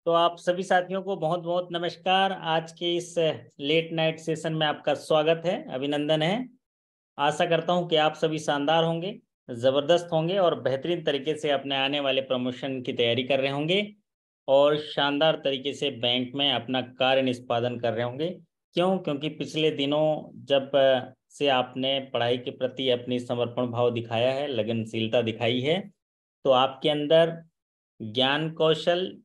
तो आप सभी साथियों को बहुत बहुत नमस्कार। आज के इस लेट नाइट सेशन में आपका स्वागत है, अभिनंदन है। आशा करता हूं कि आप सभी शानदार होंगे, जबरदस्त होंगे और बेहतरीन तरीके से अपने आने वाले प्रमोशन की तैयारी कर रहे होंगे और शानदार तरीके से बैंक में अपना कार्य निष्पादन कर रहे होंगे। क्यों? क्योंकि पिछले दिनों जब से आपने पढ़ाई के प्रति अपनी समर्पण भाव दिखाया है, लगनशीलता दिखाई है, तो आपके अंदर ज्ञान कौशल,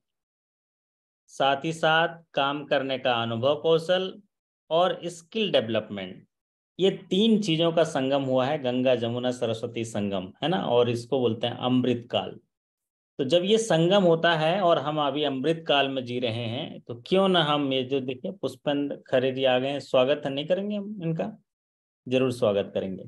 साथ ही साथ काम करने का अनुभव कौशल और स्किल डेवलपमेंट, ये तीन चीजों का संगम हुआ है। गंगा जमुना सरस्वती संगम है ना, और इसको बोलते हैं अमृत काल। तो जब ये संगम होता है और हम अभी अमृत काल में जी रहे हैं, तो क्यों ना हम ये जो देखिए पुष्पेंद्र खरे जी आ गए हैं, स्वागत नहीं करेंगे हम इनका? जरूर स्वागत करेंगे।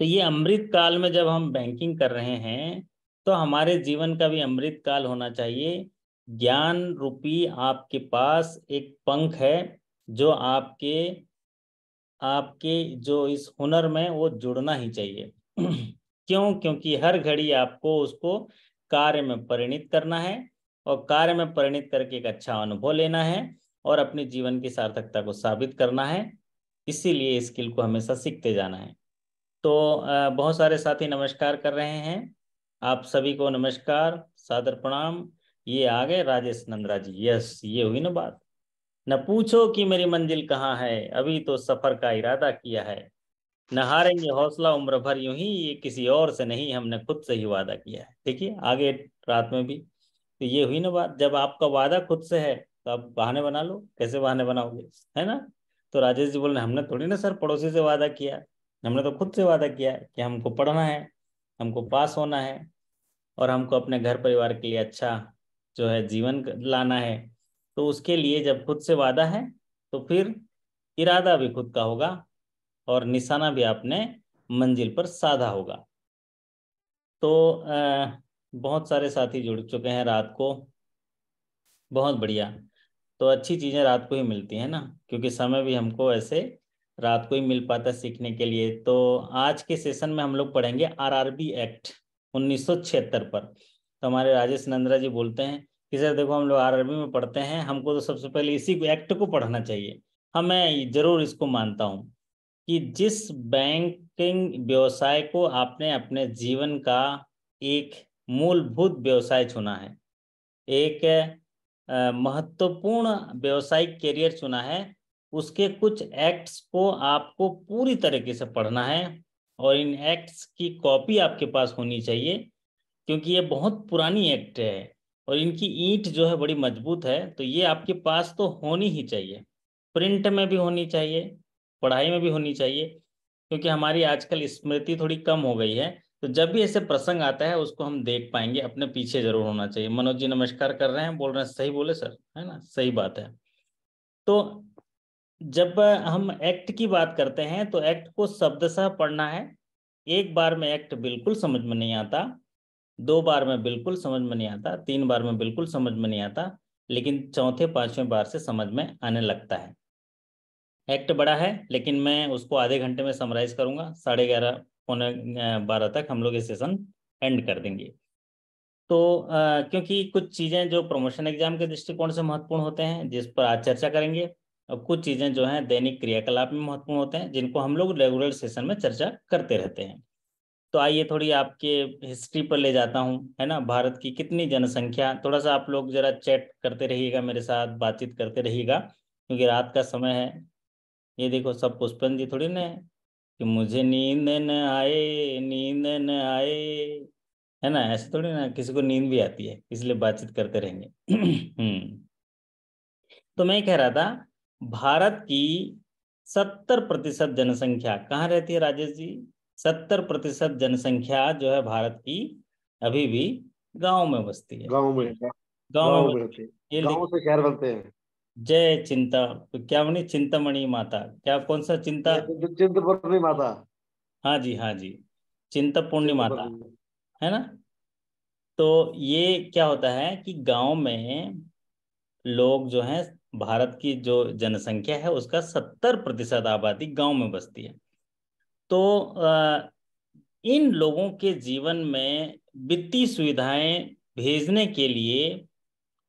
तो ये अमृत काल में जब हम बैंकिंग कर रहे हैं, तो हमारे जीवन का भी अमृत काल होना चाहिए। ज्ञान रूपी आपके पास एक पंख है जो आपके आपके जो इस हुनर में वो जुड़ना ही चाहिए। क्यों? क्योंकि हर घड़ी आपको उसको कार्य में परिणित करना है और कार्य में परिणित करके एक अच्छा अनुभव लेना है और अपने जीवन की सार्थकता को साबित करना है। इसीलिए स्किल को हमेशा सीखते जाना है। तो बहुत सारे साथी नमस्कार कर रहे हैं। आप सभी को नमस्कार, सादर प्रणाम। ये आ गए राजेश नंद्रा जी। यस, ये हुई ना बात। न पूछो कि मेरी मंजिल कहाँ है, अभी तो सफर का इरादा किया है। न हारेंगे हौसला उम्र भर यूं ही, ये किसी और से नहीं, हमने खुद से ही वादा किया है। देखिए आगे रात में भी तो ये हुई ना बात। जब आपका वादा खुद से है तो आप बहाने बना लो। कैसे बहाने बनाओगे, है ना? तो राजेश जी बोल रहे हमने थोड़ी ना सर पड़ोसी से वादा किया, हमने तो खुद से वादा किया है कि हमको पढ़ना है, हमको पास होना है और हमको अपने घर परिवार के लिए अच्छा जो है जीवन लाना है। तो उसके लिए जब खुद से वादा है तो फिर इरादा भी खुद का होगा और निशाना भी आपने मंजिल पर साधा होगा। तो बहुत सारे साथी जुड़ चुके हैं रात को। बहुत बढ़िया। तो अच्छी चीज़ें रात को ही मिलती हैं ना, क्योंकि समय भी हमको ऐसे रात को ही मिल पाता है सीखने के लिए। तो आज के सेशन में हम लोग पढ़ेंगे आरआरबी एक्ट 1976 पर। तो हमारे राजेश नंद्रा जी बोलते हैं कि सर देखो हम लोग आरआरबी में पढ़ते हैं, हमको तो सबसे पहले इसी एक्ट को पढ़ना चाहिए। हाँ, मैं जरूर इसको मानता हूँ कि जिस बैंकिंग व्यवसाय को आपने अपने जीवन का एक मूलभूत व्यवसाय चुना है, एक महत्वपूर्ण व्यवसायिक करियर चुना है, उसके कुछ एक्ट्स को आपको पूरी तरीके से पढ़ना है और इन एक्ट्स की कॉपी आपके पास होनी चाहिए, क्योंकि ये बहुत पुरानी एक्ट है और इनकी ईंट जो है बड़ी मजबूत है। तो ये आपके पास तो होनी ही चाहिए, प्रिंट में भी होनी चाहिए, पढ़ाई में भी होनी चाहिए, क्योंकि हमारी आजकल स्मृति थोड़ी कम हो गई है। तो जब भी ऐसे प्रसंग आता है उसको हम देख पाएंगे, अपने पीछे जरूर होना चाहिए। मनोज जी नमस्कार कर रहे हैं, बोल रहे हैं सही बोले सर, है ना? सही बात है। तो जब हम एक्ट की बात करते हैं तो एक्ट को शब्दशः पढ़ना है। एक बार में एक्ट बिल्कुल समझ में नहीं आता, दो बार में बिल्कुल समझ में नहीं आता, तीन बार में बिल्कुल समझ में नहीं आता, लेकिन चौथे पांचवें बार से समझ में आने लगता है। एक्ट बड़ा है लेकिन मैं उसको आधे घंटे में समराइज करूंगा। 11:30 पौने 12 तक हम लोग ये सेशन एंड कर देंगे। तो क्योंकि कुछ चीज़ें जो प्रमोशन एग्जाम के दृष्टिकोण से महत्वपूर्ण होते हैं जिस पर आज चर्चा करेंगे, और कुछ चीज़ें जो हैं दैनिक क्रियाकलाप में महत्वपूर्ण होते हैं जिनको हम लोग रेगुलर सेशन में चर्चा करते रहते हैं। तो आइए थोड़ी आपके हिस्ट्री पर ले जाता हूँ, है ना? भारत की कितनी जनसंख्या, थोड़ा सा आप लोग जरा चैट करते रहिएगा, मेरे साथ बातचीत करते रहिएगा, क्योंकि रात का समय है। ये देखो सब पुष्पन जी थोड़ी ना है कि मुझे नींद न आए, नींद न आए, है ना? ऐसे थोड़ी ना, किसी को नींद भी आती है, इसलिए बातचीत करते रहेंगे। तो मैं कह रहा था, भारत की 70% जनसंख्या कहाँ रहती है राजेश जी? 70% जनसंख्या जो है भारत की अभी भी गांव में बसती है। गांव में। गांव में गांव में बसती होते। है। ये गांव देखिए, से शहर बनते हैं। जय चिंता, क्या बनी? चिंतामणि माता, क्या कौन सा चिंता? ये चिंतपूर्णी माता। हाँ जी, हाँ जी, चिंतपूर्णी माता, चिंतपूर्णी। है ना? तो ये क्या होता है कि गांव में लोग जो हैं, भारत की जो जनसंख्या है उसका 70% आबादी गांव में बसती है। तो इन लोगों के जीवन में वित्तीय सुविधाएं भेजने के लिए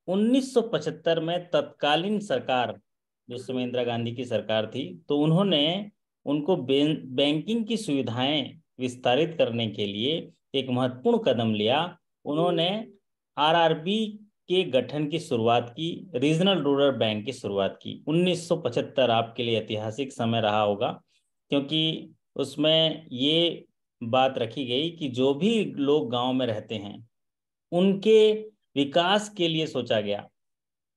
1975 में तत्कालीन सरकार, जो समय इंदिरा गांधी की सरकार थी, तो उन्होंने उनको बैंकिंग की सुविधाएं विस्तारित करने के लिए एक महत्वपूर्ण कदम लिया। उन्होंने आरआरबी के गठन की शुरुआत की, रीजनल रूरल बैंक की शुरुआत की। 1975 आपके लिए ऐतिहासिक समय रहा होगा, क्योंकि उसमें ये बात रखी गई कि जो भी लोग गांव में रहते हैं उनके विकास के लिए सोचा गया,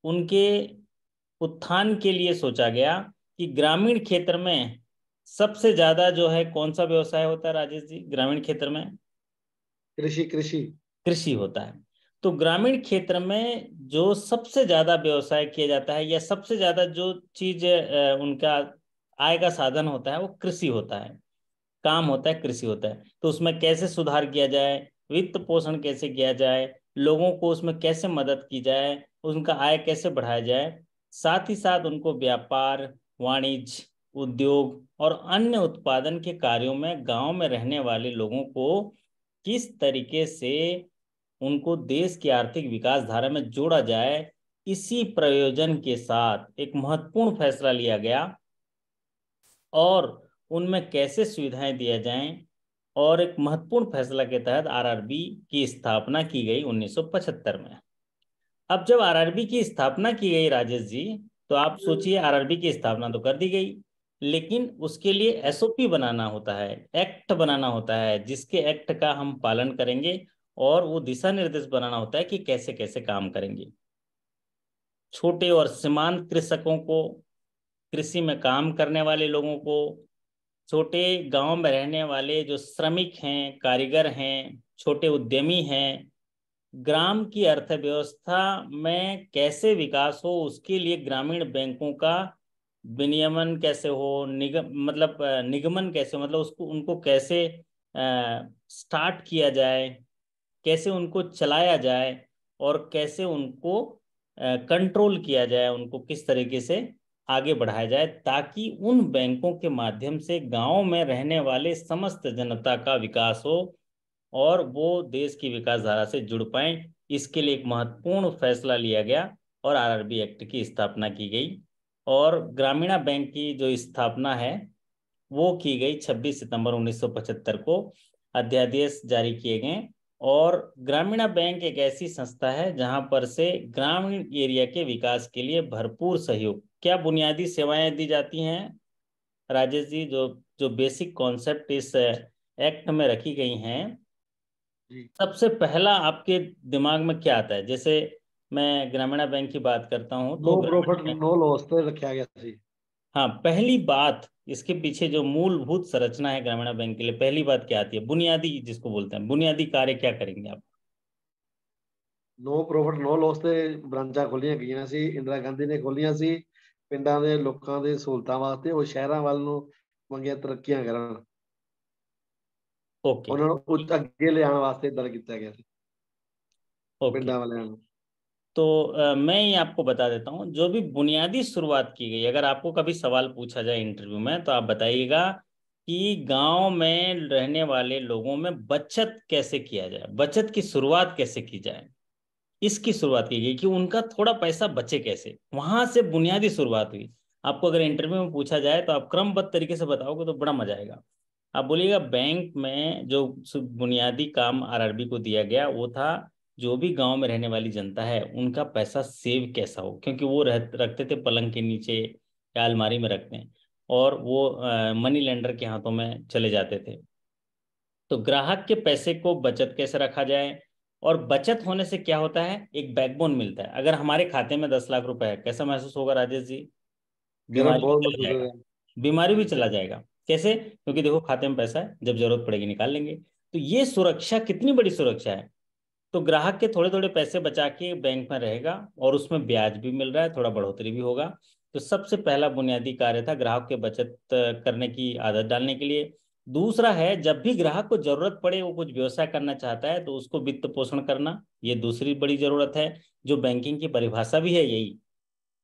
उनके उत्थान के लिए सोचा गया कि ग्रामीण क्षेत्र में सबसे ज्यादा जो है कौन सा व्यवसाय होता है राजेश जी ग्रामीण क्षेत्र में? कृषि कृषि। कृषि होता है। तो ग्रामीण क्षेत्र में जो सबसे ज्यादा व्यवसाय किया जाता है या सबसे ज्यादा जो चीज उनका आय का साधन होता है वो कृषि होता है, काम होता है, कृषि होता है। तो उसमें कैसे सुधार किया जाए, वित्त पोषण कैसे किया जाए, लोगों को उसमें कैसे मदद की जाए, उनका आय कैसे बढ़ाया जाए, साथ ही साथ उनको व्यापार, वाणिज्य, उद्योग और अन्य उत्पादन के कार्यों में गांव में रहने वाले लोगों को किस तरीके से उनको देश की आर्थिक विकास धारा में जोड़ा जाए, इसी प्रयोजन के साथ एक महत्वपूर्ण फैसला लिया गया और उनमें कैसे सुविधाएं दिया जाएं। और एक महत्वपूर्ण फैसला के तहत आरआरबी की स्थापना की गई 1975 में। अब जब आरआरबी की स्थापना की गई राजेश जी, तो आप सोचिए आरआरबी की स्थापना तो कर दी गई, लेकिन उसके लिए एसओपी बनाना होता है, एक्ट बनाना होता है, जिसके एक्ट का हम पालन करेंगे और वो दिशा निर्देश बनाना होता है कि कैसे कैसे काम करेंगे। छोटे और सीमांत कृषकों को, कृषि में काम करने वाले लोगों को, छोटे गांव में रहने वाले जो श्रमिक हैं, कारीगर हैं, छोटे उद्यमी हैं, ग्राम की अर्थव्यवस्था में कैसे विकास हो उसके लिए ग्रामीण बैंकों का विनियमन कैसे हो, निगमन कैसे हो, मतलब उसको उनको कैसे स्टार्ट किया जाए, कैसे उनको चलाया जाए और कैसे उनको कंट्रोल किया जाए, उनको किस तरीके से आगे बढ़ाया जाए, ताकि उन बैंकों के माध्यम से गांव में रहने वाले समस्त जनता का विकास हो और वो देश की विकास धारा से जुड़ पाए। इसके लिए एक महत्वपूर्ण फैसला लिया गया और आरआरबी एक्ट की स्थापना की गई। और ग्रामीण बैंक की जो स्थापना है वो की गई 26 सितंबर 1975 को, अध्यादेश जारी किए गए। और ग्रामीण बैंक एक ऐसी संस्था है जहां पर से ग्रामीण एरिया के विकास के लिए भरपूर सहयोग, क्या बुनियादी सेवाएं दी जाती हैं राजेश जी, जो जो बेसिक कॉन्सेप्ट इस एक्ट में रखी गई हैं, जी। सबसे पहला आपके दिमाग में क्या आता है? जैसे मैं ग्रामीण बैंक की बात करता हूं नो तो ग्रामीण प्रॉफिट बैंक, नो लॉस पे रखा गया सी। हाँ, पहली बात इसके पीछे जो मूलभूत संरचना है ग्रामीण बैंक के लिए, पहली बात क्या आती है? बुनियादी, जिसको बोलते हैं बुनियादी कार्य, क्या करेंगे आप? नो प्रॉफिट नो लॉस ਤੇ ਬ੍ਰਾਂਚਾਂ ਖੋਲੀਆਂ ਗਈਆਂ ਸੀ, ਇੰਦਰਾ ਗਾਂਧੀ ਨੇ ਖੋਲੀਆਂ ਸੀ ਪਿੰਡਾਂ ਦੇ ਲੋਕਾਂ ਦੇ ਸਹੂਲਤਾਂ ਵਾਸਤੇ। ਉਹ ਸ਼ਹਿਰਾਂ ਵੱਲ ਨੂੰ ਮੰਗੀਆਂ ਤਰੱਕੀਆਂ ਕਰਨ, ओके। ਉਹਨਾਂ ਨੂੰ ਉੱਚ ਅੱਗੇ ਲਿਆਉਣ ਵਾਸਤੇ ਦਰ ਕੀਤਾ ਗਿਆ ਸੀ ओके। ਪਿੰਡਾਂ ਵਾਲਿਆਂ ਨੂੰ। तो मैं ही आपको बता देता हूँ, जो भी बुनियादी शुरुआत की गई, अगर आपको कभी सवाल पूछा जाए इंटरव्यू में तो आप बताइएगा कि गांव में रहने वाले लोगों में बचत कैसे किया जाए, बचत की शुरुआत कैसे की जाए, इसकी शुरुआत की गई कि उनका थोड़ा पैसा बचे कैसे, वहां से बुनियादी शुरुआत हुई। आपको अगर इंटरव्यू में पूछा जाए तो आप क्रमबद्ध तरीके से बताओगे तो बड़ा मजा आएगा। आप बोलिएगा बैंक में जो बुनियादी काम आरआरबी को दिया गया वो था जो भी गांव में रहने वाली जनता है उनका पैसा सेव कैसा हो, क्योंकि वो रखते थे पलंग के नीचे या अलमारी में रखते हैं और वो मनी लेंडर के हाथों में चले जाते थे। तो ग्राहक के पैसे को बचत कैसे रखा जाए, और बचत होने से क्या होता है, एक बैकबोन मिलता है। अगर हमारे खाते में 10 लाख रुपए है, कैसा महसूस होगा राजेश जी? मेरा बीमारी भी बहुत चला मजबूत जाएगा, है। बीमारी भी बिल्कुल। चला जाएगा। कैसे? क्योंकि देखो खाते में पैसा है, जब जरूरत पड़ेगी निकाल लेंगे। तो ये सुरक्षा कितनी बड़ी सुरक्षा है। तो ग्राहक के थोड़े थोड़े पैसे बचा के बैंक में रहेगा और उसमें ब्याज भी मिल रहा है, थोड़ा बढ़ोतरी भी होगा। तो सबसे पहला बुनियादी कार्य था ग्राहक के बचत करने की आदत डालने के लिए। दूसरा है, जब भी ग्राहक को जरूरत पड़े, वो कुछ व्यवसाय करना चाहता है तो उसको वित्त पोषण करना, ये दूसरी बड़ी जरूरत है, जो बैंकिंग की परिभाषा भी है यही,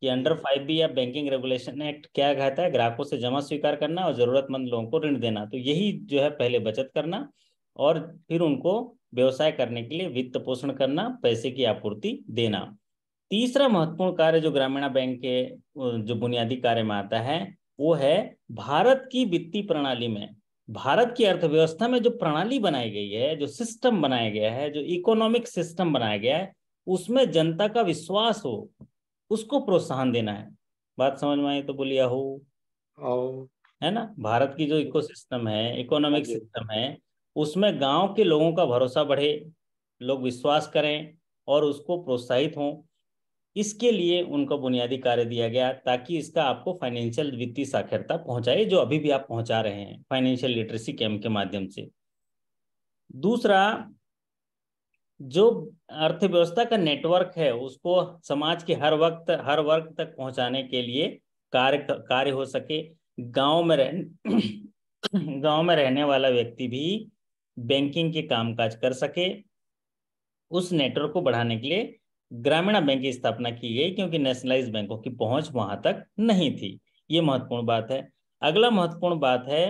कि जी। अंडर 5B या बैंकिंग रेगुलेशन एक्ट क्या कहता है, ग्राहकों से जमा स्वीकार करना और जरूरतमंद लोगों को ऋण देना। तो यही जो है, पहले बचत करना और फिर उनको व्यवसाय करने के लिए वित्त पोषण करना, पैसे की आपूर्ति देना। तीसरा महत्वपूर्ण कार्य जो ग्रामीण बैंक के जो बुनियादी कार्य में आता है वो है भारत की वित्तीय प्रणाली में, भारत की अर्थव्यवस्था में जो प्रणाली बनाई गई है, जो सिस्टम बनाया गया है, जो इकोनॉमिक सिस्टम बनाया गया है, उसमें जनता का विश्वास हो, उसको प्रोत्साहन देना है। बात समझ में आई तो बोलिए हो। और है ना, भारत की जो इकोसिस्टम है, हाँ इकोनॉमिक जी। सिस्टम है, उसमें गांव के लोगों का भरोसा बढ़े, लोग विश्वास करें और उसको प्रोत्साहित हों, इसके लिए उनको बुनियादी कार्य दिया गया ताकि इसका आपको फाइनेंशियल वित्तीय साक्षरता पहुंचाए, जो अभी भी आप पहुंचा रहे हैं फाइनेंशियल लिटरेसी कैंप के माध्यम से। दूसरा, जो अर्थव्यवस्था का नेटवर्क है उसको समाज के हर वर्ग तक पहुंचाने के लिए कार्य कार्य हो सके। गांव में रह गांव में रहने वाला व्यक्ति भी बैंकिंग के कामकाज कर सके, उस नेटवर्क को बढ़ाने के लिए ग्रामीण बैंक की स्थापना की गई, क्योंकि नेशनलाइज बैंकों की पहुंच वहां तक नहीं थी। ये महत्वपूर्ण बात है। अगला महत्वपूर्ण बात है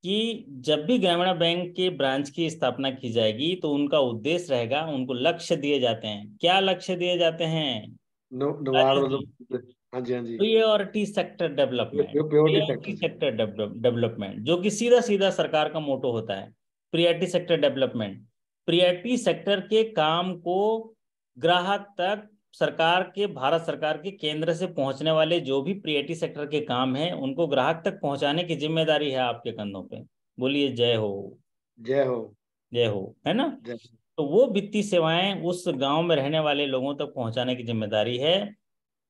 कि जब भी ग्रामीण बैंक के ब्रांच की स्थापना की जाएगी तो उनका उद्देश्य रहेगा, उनको लक्ष्य दिए जाते हैं। क्या लक्ष्य दिए जाते हैं नवाड़ राजेश जी? मतलब, हाँ जी हाँ जी। Priority sector development, purity priority sector से। सेक्टर डेवलपमेंट, जो कि सीधा सीधा सरकार का मोटो होता है। Priority sector development, priority sector के काम को ग्राहक तक, सरकार के, भारत सरकार के केंद्र से पहुंचने वाले जो भी प्रियोरिटी सेक्टर के काम हैं उनको ग्राहक तक पहुंचाने की जिम्मेदारी है आपके कंधों पे। बोलिए जय हो। जय हो। जय हो, है ना। जय। तो वो वित्तीय सेवाएं उस गांव में रहने वाले लोगों तक पहुंचाने की जिम्मेदारी है।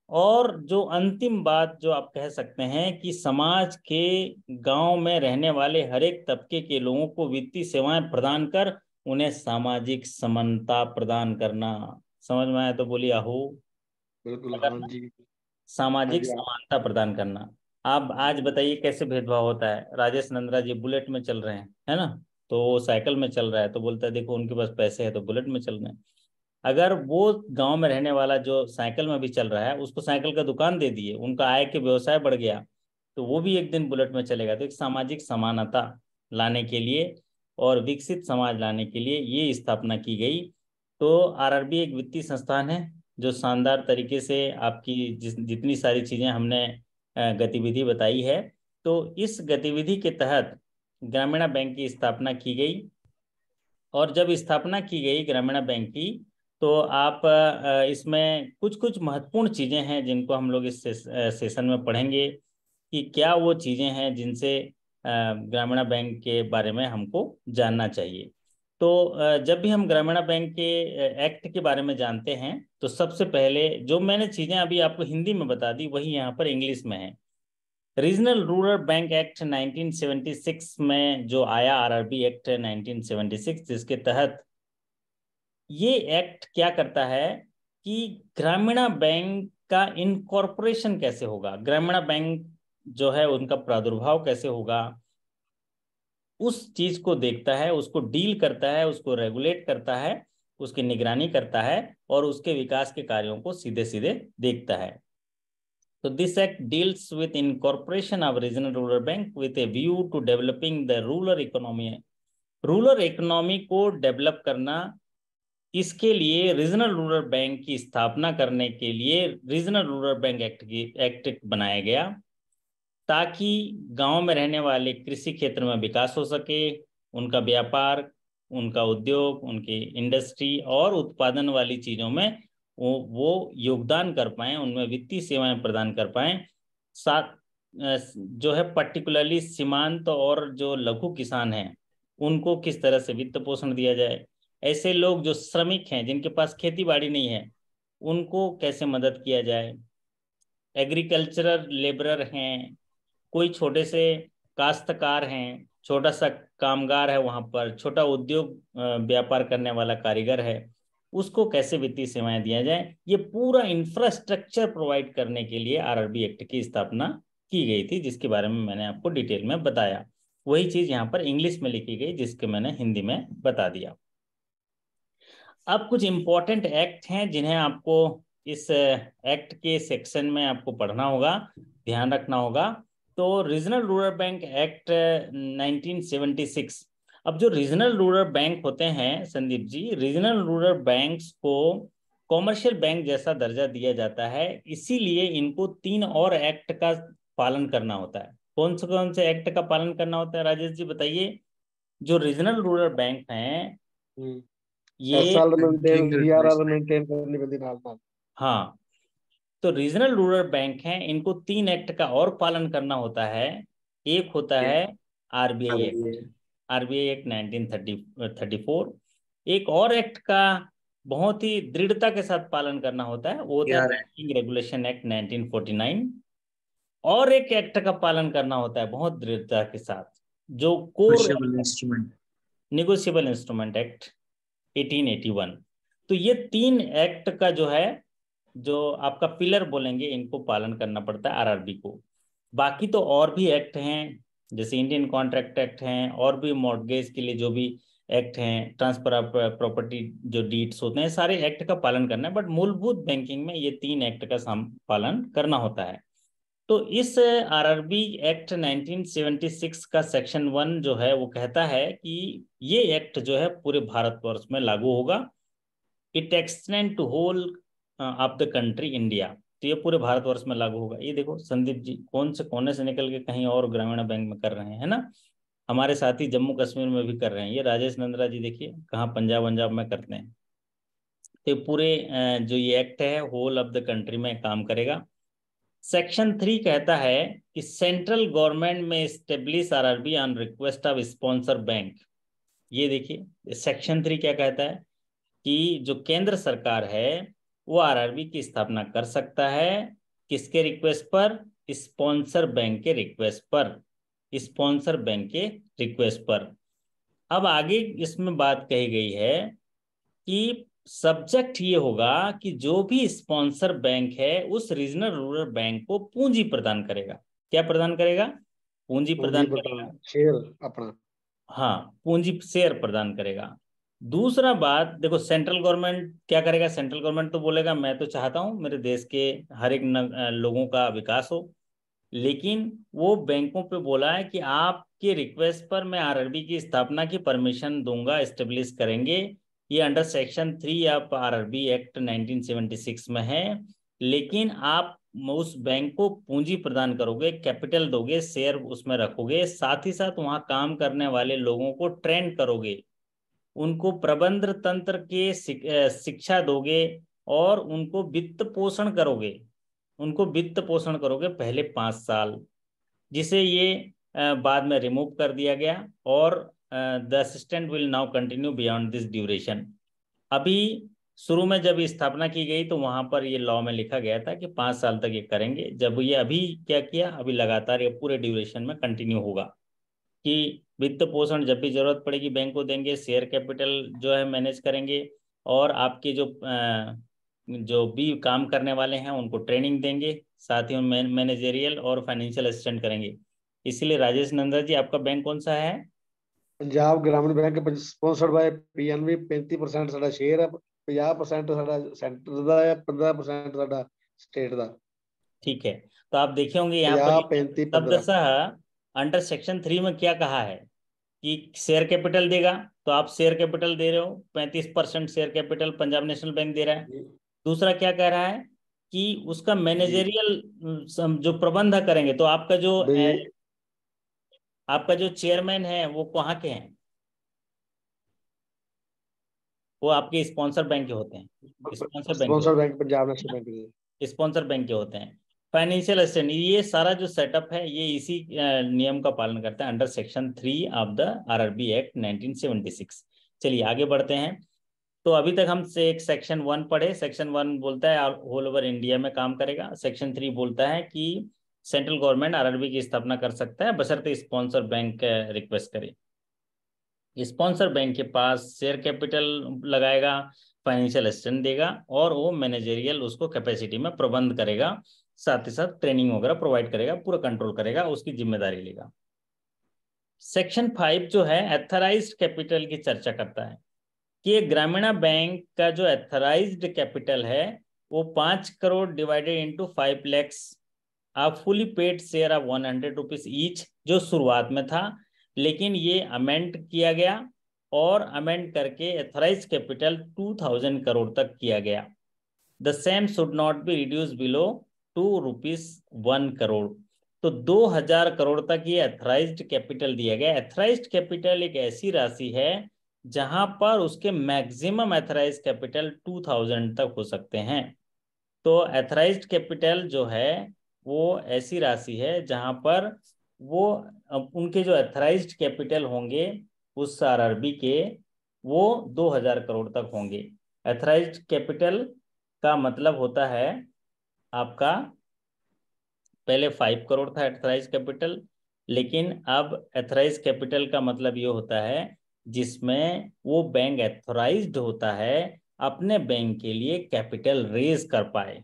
और जो अंतिम बात जो आप कह सकते हैं कि समाज के, गांव में रहने वाले हर एक तबके के लोगों को वित्तीय सेवाएं प्रदान कर उन्हें सामाजिक समानता प्रदान करना। समझ में आया तो बोलिए आहो। बिल्कुल हाँ जी। हाँ सामाजिक जी हाँ। समानता प्रदान करना। आप आज बताइए कैसे भेदभाव होता है। राजेश नंदरा जी बुलेट में चल रहे हैं, है ना, तो वो साइकिल में चल रहा है तो बोलता है देखो उनके पास पैसे है तो बुलेट में चल रहे हैं। अगर वो गांव में रहने वाला जो साइकिल में भी चल रहा है उसको साइकिल का दुकान दे दिए, उनका आय के व्यवसाय बढ़ गया, तो वो भी एक दिन बुलेट में चलेगा। तो एक सामाजिक समानता लाने के लिए और विकसित समाज लाने के लिए ये स्थापना की गई। तो आरआरबी एक वित्तीय संस्थान है जो शानदार तरीके से आपकी जितनी सारी चीजें हमने गतिविधि बताई है, तो इस गतिविधि के तहत ग्रामीण बैंक की स्थापना की गई। और जब स्थापना की गई ग्रामीण बैंक की, तो आप इसमें कुछ कुछ महत्वपूर्ण चीजें हैं जिनको हम लोग इस सेशन में पढ़ेंगे कि क्या वो चीजें हैं जिनसे ग्रामीण बैंक के बारे में हमको जानना चाहिए। तो जब भी हम ग्रामीण बैंक के एक्ट के बारे में जानते हैं तो सबसे पहले जो मैंने चीजें अभी आपको हिंदी में बता दी वही यहाँ पर इंग्लिश में है। रीजनल रूरल बैंक एक्ट 1976 में जो आया, आरआरबी एक्ट 1976, जिसके तहत ये एक्ट क्या करता है कि ग्रामीण बैंक का इनकॉर्पोरेशन कैसे होगा, ग्रामीण बैंक जो है उनका प्रादुर्भाव कैसे होगा, उस चीज को देखता है, उसको डील करता है, उसको रेगुलेट करता है, उसकी निगरानी करता है और उसके विकास के कार्यों को सीधे सीधे देखता है। So this act deals with incorporation of regional rural bank with a view to developing the rural economy. Rural economy को डेवलप करना, इसके लिए रीजनल रूरल बैंक की स्थापना करने के लिए रीजनल रूरल बैंक एक्ट बनाया गया, ताकि गांव में रहने वाले कृषि क्षेत्र में विकास हो सके, उनका व्यापार, उनका उद्योग, उनकी इंडस्ट्री और उत्पादन वाली चीजों में वो योगदान कर पाए, उनमें वित्तीय सेवाएं प्रदान कर पाए। साथ जो है पर्टिकुलरली सीमांत और जो लघु किसान हैं उनको किस तरह से वित्त पोषण दिया जाए, ऐसे लोग जो श्रमिक हैं जिनके पास खेती बाड़ी नहीं है उनको कैसे मदद किया जाए, एग्रीकल्चरल लेबरर हैं, कोई छोटे से काश्तकार हैं, छोटा सा कामगार है, वहां पर छोटा उद्योग व्यापार करने वाला कारीगर है, उसको कैसे वित्तीय सेवाएं दिया जाए, ये पूरा इंफ्रास्ट्रक्चर प्रोवाइड करने के लिए आरआरबी एक्ट की स्थापना की गई थी, जिसके बारे में मैंने आपको डिटेल में बताया। वही चीज यहाँ पर इंग्लिश में लिखी गई जिसके मैंने हिंदी में बता दिया। अब कुछ इंपॉर्टेंट एक्ट हैं जिन्हें आपको इस एक्ट के सेक्शन में आपको पढ़ना होगा, ध्यान रखना होगा। तो रीजनल रूरल बैंक एक्ट 1976। अब जो रीजनल रूरल बैंक होते हैं Sandeep ji, regional rural banks को कॉमर्शियल बैंक जैसा दर्जा दिया जाता है, इसीलिए इनको 3 और एक्ट का पालन करना होता है। कौन से एक्ट का पालन करना होता है राजेश जी बताइए? जो रीजनल रूरल बैंक हैं ये, एसएल मेंटेन सीआरआर मेंटेन करनी पैंदी नाल नाल। हाँ, तो रीजनल रूरल बैंक हैं, इनको 3 एक्ट का और पालन करना होता है। एक होता है आरबीआई एक्ट, आरबीआई एक्ट 1934। एक और एक्ट का बहुत ही दृढ़ता के साथ पालन करना होता है, वो होता है बैंकिंग रेगुलेशन एक्ट 1949। और एक एक्ट का पालन करना होता है बहुत दृढ़ता के साथ, जो कोर नेगोशिएबल इंस्ट्रूमेंट एक्ट 1881। तो ये 3 एक्ट का जो है, जो आपका पिलर बोलेंगे, इनको पालन करना पड़ता है आरआरबी को। बाकी तो और भी एक्ट हैं, जैसे इंडियन कॉन्ट्रैक्ट एक्ट हैं, और भी मॉर्गेज के लिए जो भी एक्ट हैं, ट्रांसफर ऑफ प्रॉपर्टी जो डीड्स होते हैं, सारे एक्ट का पालन करना है। बट मूलभूत बैंकिंग में ये 3 एक्ट का पालन करना होता है। तो इस आरआरबी एक्ट 1976 का सेक्शन 1 जो है वो कहता है कि ये एक्ट जो है पूरे भारतवर्ष में लागू होगा। It extend to whole of the country India. तो ये पूरे भारतवर्ष में लागू होगा। ये देखो संदीप जी कौन से कोने से निकल के कहीं और ग्रामीण बैंक में कर रहे हैं, है ना। हमारे साथी जम्मू कश्मीर में भी कर रहे हैं। ये राजेश नंदरा जी देखिए कहाँ पंजाब में करते हैं। तो पूरे जो ये एक्ट है होल ऑफ द कंट्री में काम करेगा। सेक्शन 3 कहता है कि सेंट्रल गवर्नमेंट में establish RRB on request of sponsor bank. ये देखिए सेक्शन 3 क्या कहता है कि जो केंद्र सरकार है वो आरआरबी की स्थापना कर सकता है, किसके रिक्वेस्ट पर? स्पॉन्सर बैंक के रिक्वेस्ट पर, स्पॉन्सर बैंक के रिक्वेस्ट पर। अब आगे इसमें बात कही गई है कि सब्जेक्ट ये होगा कि जो भी स्पॉन्सर बैंक है उस रीजनल रूरल बैंक को पूंजी प्रदान करेगा। क्या प्रदान करेगा? पूंजी प्रदान करेगा, शेयर अपना। हाँ, पूंजी शेयर प्रदान करेगा। दूसरा बात देखो, सेंट्रल गवर्नमेंट क्या करेगा? सेंट्रल गवर्नमेंट तो बोलेगा मैं तो चाहता हूं मेरे देश के हर एक लोगों का विकास हो, लेकिन वो बैंकों पे बोला है कि आपके रिक्वेस्ट पर मैं आरआरबी की स्थापना की परमिशन दूंगा, एस्टेब्लिश करेंगे। ये under section 3 of RRB act 1976 में है। लेकिन आप उस बैंक को पूंजी प्रदान करोगे, कैपिटल दोगे, शेयर उसमें रखोगे, साथ ही साथ वहां काम करने वाले लोगों को ट्रेन करोगे, उनको प्रबंध तंत्र के शिक्षा दोगे, और उनको वित्त पोषण करोगे, उनको वित्त पोषण करोगे पहले 5 साल, जिसे ये बाद में रिमूव कर दिया गया। और the assistant will now continue beyond this duration. अभी शुरू में जब स्थापना की गई तो वहां पर ये लॉ में लिखा गया था कि 5 साल तक ये करेंगे। जब ये अभी क्या किया, अभी लगातार ये पूरे ड्यूरेशन में कंटिन्यू होगा कि वित्त पोषण जब भी जरूरत पड़ेगी बैंक को देंगे, शेयर कैपिटल जो है मैनेज करेंगे, और आपके जो भी काम करने वाले हैं उनको ट्रेनिंग देंगे, साथ ही मैनेजेरियल और फाइनेंशियल असिस्टेंट करेंगे। इसीलिए राजेश नंदा जी आपका बैंक कौन सा है? पंजाब ग्रामीण बैंक स्पॉन्सर्ड बाय पीएनबी। 35% ਸਾਡਾ ਸ਼ੇਅਰ ਹੈ, 50% ਸਾਡਾ ਸੈਂਟਰ ਦਾ ਹੈ, 15% ਸਾਡਾ स्टेट ਦਾ। ठीक है, तो आप देखे होंगे यहाँ पर 35 15। शब्दशः अंडर सेक्शन 3 में क्या कहा है कि शेयर कैपिटल देगा। तो आप शेयर कैपिटल दे रहे हो, 35% share capital Punjab national bank दे रहा है। दूसरा क्या कह रहा है कि उसका मैनेजेरियल जो प्रबंध करेंगे, तो आपका जो चेयरमैन है वो कहाँ के हैं? वो आपके स्पॉन्सर बैंक के होते हैं, sponsor bank Punjab national bank के स्पॉन्सर बैंक के होते हैं। फाइनेंशियल असिस्टेंट, ये सारा जो सेटअप है ये इसी नियम का पालन करता है under section 3 of the RRB act 1976। चलिए आगे बढ़ते हैं। तो अभी तक हम से एक सेक्शन 1 पढ़े। सेक्शन 1 बोलता है होल ओवर इंडिया में काम करेगा। सेक्शन 3 बोलता है कि सेंट्रल गवर्नमेंट आरआरबी की स्थापना कर सकता है बशर्ते स्पॉन्सर बैंक रिक्वेस्ट करे। स्पॉन्सर बैंक के पास शेयर कैपिटल लगाएगा, फाइनेंशियल असिस्टेंस देगा, और वो मैनेजेरियल उसको कैपेसिटी में प्रबंध करेगा, साथ ही साथ ट्रेनिंग वगैरह प्रोवाइड करेगा, पूरा कंट्रोल करेगा, उसकी जिम्मेदारी लेगा। सेक्शन 5 जो है एथराइज्ड कैपिटल की चर्चा करता है कि ग्रामीण बैंक का जो एथराइज्ड कैपिटल है वो 5 करोड़ डिवाइडेड इंटू 5 लैक्स आप fully paid share of 100 rupees each, जो शुरुआत में था, लेकिन ये अमेंड किया गया और अमेंड करके एथराइज कैपिटल 2000 करोड़ तक किया गया। The same should not be reduce below ₹1 crore. तो 2000 करोड़ तक ये एथराइज्ड कैपिटल दिया गया। एथराइज्ड कैपिटल एक ऐसी राशि है जहां पर उसके मैक्सिमम एथराइज्ड कैपिटल 2000 तक हो सकते हैं। तो एथराइज्ड कैपिटल जो है वो ऐसी राशि है जहां पर वो उनके जो एथराइज्ड कैपिटल होंगे उस आरआरबी के, वो 2000 करोड़ तक होंगे। एथराइज्ड कैपिटल का मतलब होता है आपका, पहले 5 करोड़ था एथराइज कैपिटल, लेकिन अब एथराइज कैपिटल का मतलब ये होता है जिसमें वो बैंक एथोराइज्ड होता है अपने बैंक के लिए कैपिटल रेज कर पाए,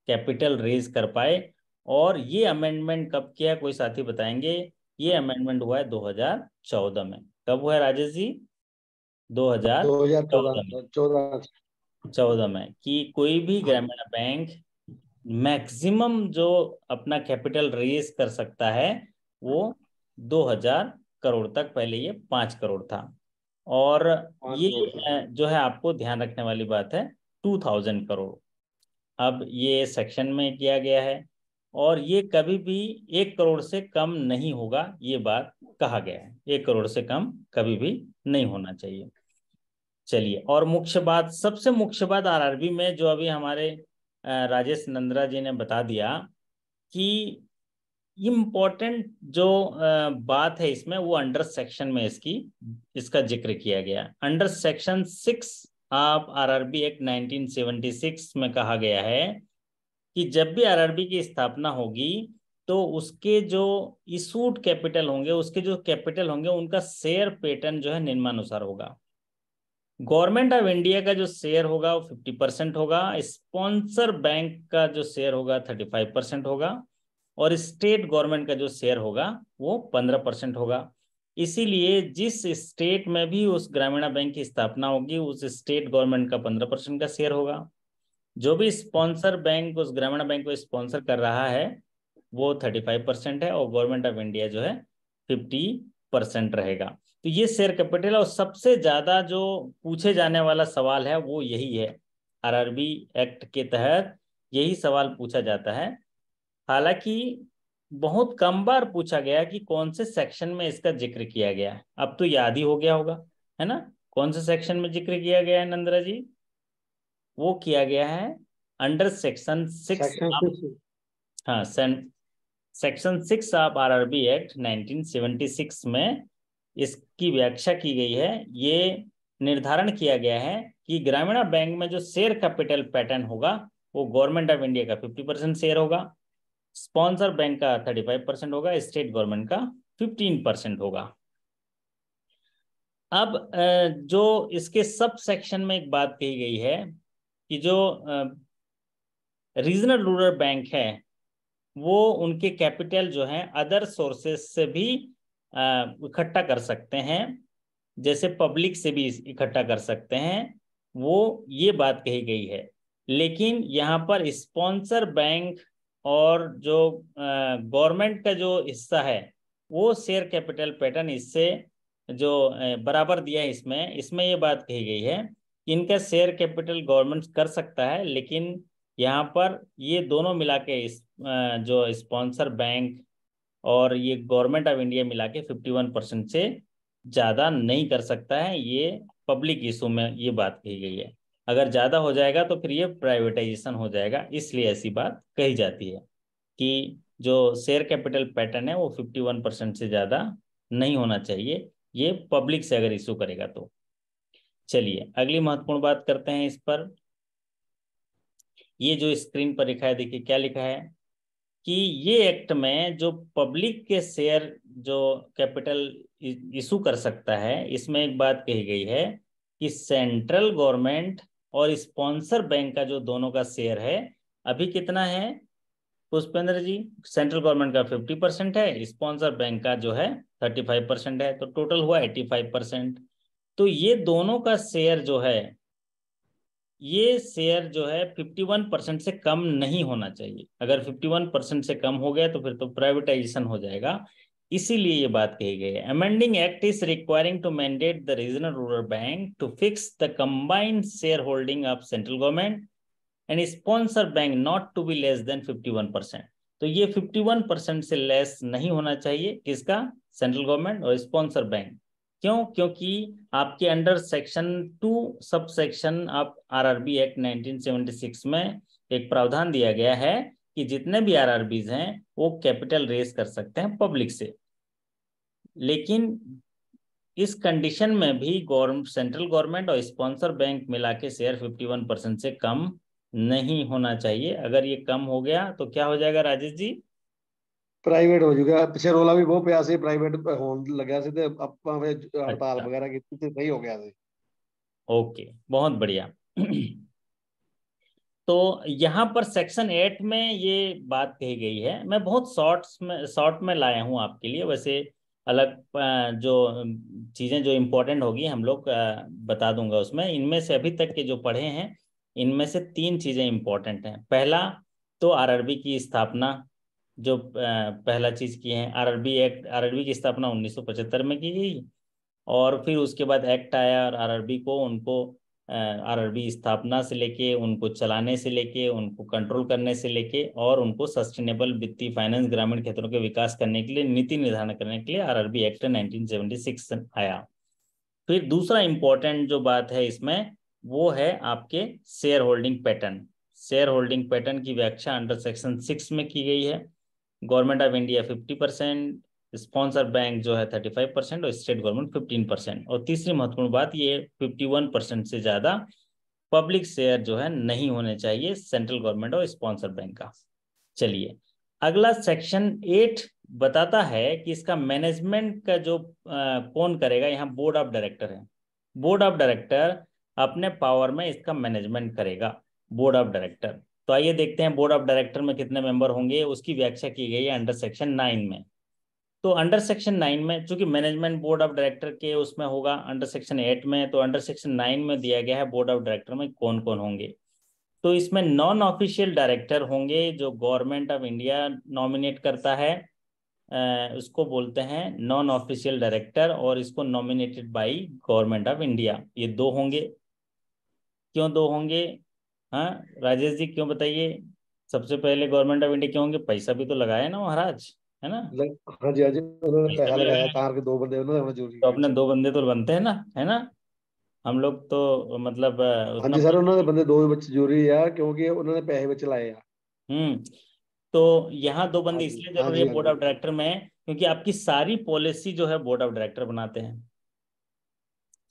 कैपिटल रेज कर पाए। और ये अमेंडमेंट कब किया, कोई साथी बताएंगे? ये अमेंडमेंट हुआ है 2014 में। कब हुआ है राजेश जी? 2014 में। 2014 14 में कि कोई भी ग्रामीण बैंक मैक्सिमम जो अपना कैपिटल रेज कर सकता है वो 2000 करोड़ तक। पहले ये 5 करोड़ था। और 5 ये करोड़ था। जो है आपको ध्यान रखने वाली बात है, 2000 करोड़ अब ये सेक्शन में किया गया है। और ये कभी भी 1 करोड़ से कम नहीं होगा, ये बात कहा गया है। 1 करोड़ से कम कभी भी नहीं होना चाहिए। चलिए, और मुख्य बात, सबसे मुख्य बात आरआरबी में जो अभी हमारे राजेश नंद्रा जी ने बता दिया कि इम्पोर्टेंट जो बात है इसमें, वो अंडर सेक्शन में इसका जिक्र किया गया। Under section 6 of RRB act 1976 में कहा गया है कि जब भी आरआरबी की स्थापना होगी तो उसके जो इशूड कैपिटल होंगे, उसके जो कैपिटल होंगे, उनका शेयर पैटर्न जो है निम्नानुसार होगा। गवर्नमेंट ऑफ इंडिया का जो शेयर होगा वो 50% होगा, स्पॉन्सर बैंक का जो शेयर होगा 35% होगा, और स्टेट गवर्नमेंट का जो शेयर होगा वो 15% होगा। इसीलिए जिस स्टेट में भी उस ग्रामीण बैंक की स्थापना होगी उस स्टेट गवर्नमेंट का 15% का शेयर होगा। जो भी स्पॉन्सर बैंक उस ग्रामीण बैंक को स्पॉन्सर कर रहा है वो 35% है, और गवर्नमेंट ऑफ इंडिया जो है 50% रहेगा। तो ये शेयर कैपिटल। और सबसे ज्यादा जो पूछे जाने वाला सवाल है वो यही है, आरआरबी एक्ट के तहत यही सवाल पूछा जाता है। हालांकि बहुत कम बार पूछा गया कि कौन से सेक्शन में इसका जिक्र किया गया है। अब तो याद ही हो गया होगा, है ना? कौन से सेक्शन में जिक्र किया गया है नंदरा जी? वो किया गया है अंडर सेक्शन 6। सेक्शन 6। हाँ, सेक्शन 6 ऑफ आरआरबी एक्ट 1976 में इसकी व्याख्या की गई है। ये निर्धारण किया गया है कि ग्रामीण बैंक में जो शेयर कैपिटल पैटर्न होगा वो गवर्नमेंट ऑफ इंडिया का 50% शेयर होगा, स्पॉन्सर बैंक का 35% होगा, स्टेट गवर्नमेंट का 15% होगा। अब जो इसके सब सेक्शन में एक बात कही गई है कि जो रीजनल रूरल बैंक है वो उनके कैपिटल जो है अदर सोर्सेस से भी इकट्ठा कर सकते हैं, जैसे पब्लिक से भी इकट्ठा कर सकते हैं, वो ये बात कही गई है। लेकिन यहाँ पर स्पॉन्सर बैंक और जो गवर्नमेंट का जो हिस्सा है वो शेयर कैपिटल पैटर्न इससे जो बराबर दिया है, इसमें ये बात कही गई है कि इनका शेयर कैपिटल गवर्नमेंट कर सकता है, लेकिन यहाँ पर ये दोनों मिला के जो स्पॉन्सर बैंक और ये गवर्नमेंट ऑफ इंडिया मिला के 51% से ज़्यादा नहीं कर सकता है। ये पब्लिक इशू में ये बात कही गई है। अगर ज़्यादा हो जाएगा तो फिर ये प्राइवेटाइजेशन हो जाएगा, इसलिए ऐसी बात कही जाती है कि जो शेयर कैपिटल पैटर्न है वो 51% से ज़्यादा नहीं होना चाहिए, ये पब्लिक से अगर इशू करेगा तो। चलिए अगली महत्वपूर्ण बात करते हैं इस पर। ये जो स्क्रीन पर लिखा है, देखिए क्या लिखा है कि ये एक्ट में जो पब्लिक के शेयर जो कैपिटल इशू कर सकता है, इसमें एक बात कही गई है कि सेंट्रल गवर्नमेंट और स्पॉन्सर बैंक का जो दोनों का शेयर है अभी कितना है पुष्पेंद्र जी? सेंट्रल गवर्नमेंट का 50% है, स्पॉन्सर बैंक का जो है 35% है, तो टोटल हुआ 85%। तो ये दोनों का शेयर जो है, ये शेयर जो है 51% से कम नहीं होना चाहिए। अगर 51% से कम हो गया तो फिर तो प्राइवेटाइजेशन हो जाएगा, इसीलिए ये बात कही गई है। Amending act is requiring to mandate the regional rural bank to fix the combined share holding of central government and sponsor bank not to be less than 51%। तो ये 51% से लेस नहीं होना चाहिए, किसका? सेंट्रल गवर्नमेंट और स्पॉन्सर बैंक। क्यों? क्योंकि आपके under section 2 sub section of RRB act 1976 में एक प्रावधान दिया गया है कि जितने भी आरआरबीज हैं वो कैपिटल रेज कर सकते हैं पब्लिक से। लेकिन इस कंडीशन में भी सेंट्रल गवर्नमेंट और स्पॉन्सर बैंक मिला के शेयर 51% से कम नहीं होना चाहिए। अगर ये कम हो गया तो क्या हो जाएगा राजेश जी? ਪ੍ਰਾਈਵੇਟ ਹੋ ਜਾਊਗਾ। ਪਿੱਛੇ ਰੋਲਾ ਵੀ ਬਹੁਤ ਪਿਆ ਸੀ, ਪ੍ਰਾਈਵੇਟ ਹੋਣ ਲੱਗਿਆ ਸੀ ਤੇ ਆਪਾਂ ਫਿਰ ਹੜਤਾਲ अच्छा, ਵਗੈਰਾ ਕੀਤੀ ਤੇ ਸਹੀ ਹੋ ਗਿਆ ਸੀ। ओके, बहुत बढ़िया। तो यहाँ पर सेक्शन 8 में ये बात कही गई है। मैं बहुत शॉर्ट में लाया हूँ आपके लिए। वैसे अलग जो चीजें जो इम्पोर्टेंट होगी हम लोग बता दूंगा उसमें। इनमें से अभी तक के जो पढ़े हैं इनमें से 3 चीजें इम्पोर्टेंट हैं। पहला तो आरआरबी की स्थापना, जो पहला चीज की है, आरआरबी की स्थापना 1975 में की गई। और फिर उसके बाद एक्ट आया और आरआरबी को उनको आरआरबी स्थापना से लेके उनको चलाने से लेके उनको कंट्रोल करने से लेके और उनको सस्टेनेबल वित्तीय फाइनेंस ग्रामीण क्षेत्रों के विकास करने के लिए नीति निर्धारण करने के लिए आरआरबी एक्ट 1976 आया। फिर दूसरा इंपॉर्टेंट जो बात है इसमें वो है आपके share holding pattern. Share holding pattern की व्याख्या अंडर सेक्शन 6 में की गई है। Government of India 50%, sponsor bank जो है 35% और स्टेट गवर्नमेंट 15%। और तीसरी महत्वपूर्ण बात, ये 51% से ज्यादा पब्लिक शेयर जो है नहीं होने चाहिए सेंट्रल गवर्नमेंट और स्पॉन्सर बैंक का। चलिए, अगला सेक्शन 8 बताता है कि इसका मैनेजमेंट का जो कौन करेगा। यहाँ बोर्ड ऑफ डायरेक्टर है। बोर्ड ऑफ डायरेक्टर अपने पावर में इसका मैनेजमेंट करेगा, बोर्ड ऑफ डायरेक्टर। तो आइए देखते हैं बोर्ड ऑफ डायरेक्टर में कितने मेंबर होंगे, उसकी व्याख्या की गई है अंडर सेक्शन 9 में। तो अंडर सेक्शन 9 में चूंकि मैनेजमेंट बोर्ड ऑफ डायरेक्टर के उसमें होगा अंडर सेक्शन 8 में, तो अंडर सेक्शन 9 में दिया गया है बोर्ड ऑफ डायरेक्टर में कौन कौन होंगे। तो इसमें नॉन ऑफिशियल डायरेक्टर होंगे जो गवर्नमेंट ऑफ इंडिया नॉमिनेट करता है, उसको बोलते हैं नॉन ऑफिशियल डायरेक्टर, और इसको nominated by government of India. ये 2 होंगे। क्यों 2 होंगे? हाँ राजेश जी, क्यों बताइए? सबसे पहले गवर्नमेंट ऑफ इंडिया क्यों होंगे? पैसा भी तो लगाया ना महाराज, है ना? ਹਾਂਜੀ ਹਾਂਜੀ, ਉਹਨਾਂ ਨੇ पैसा ਪੈਸਾ भी ਲਗਾਇਆ लगाया ਤਾਂ ਕਰਕੇ ਦੋ ਬੰਦੇ ਉਹਨਾਂ ਦਾ ਹੋਣਾ ਜ਼ਰੂਰੀ तो ਹੈ अपने ਵਿੱਚ। 2 बंदे तो बनते हैं ना, है ना? हम लोग तो मतलब उतना। ਹਾਂਜੀ ਸਰ, ਉਹਨਾਂ ਦੇ ਬੰਦੇ ਦੋ ਵਿੱਚ ਜ਼ਰੂਰੀ ਆ ਕਿਉਂਕਿ ਉਹਨਾਂ ਨੇ ਪੈਸੇ ਵਿੱਚ ਲਾਏ ਆ। तो यहाँ 2 बंदे ਹਾਂਜੀ इसलिए जरूरी है ਹਾਂਜੀ बोर्ड ऑफ ਹਾਂਜੀ। डायरेक्टर में क्योंकि आपकी सारी पॉलिसी जो है बोर्ड ऑफ डायरेक्टर बनाते हैं।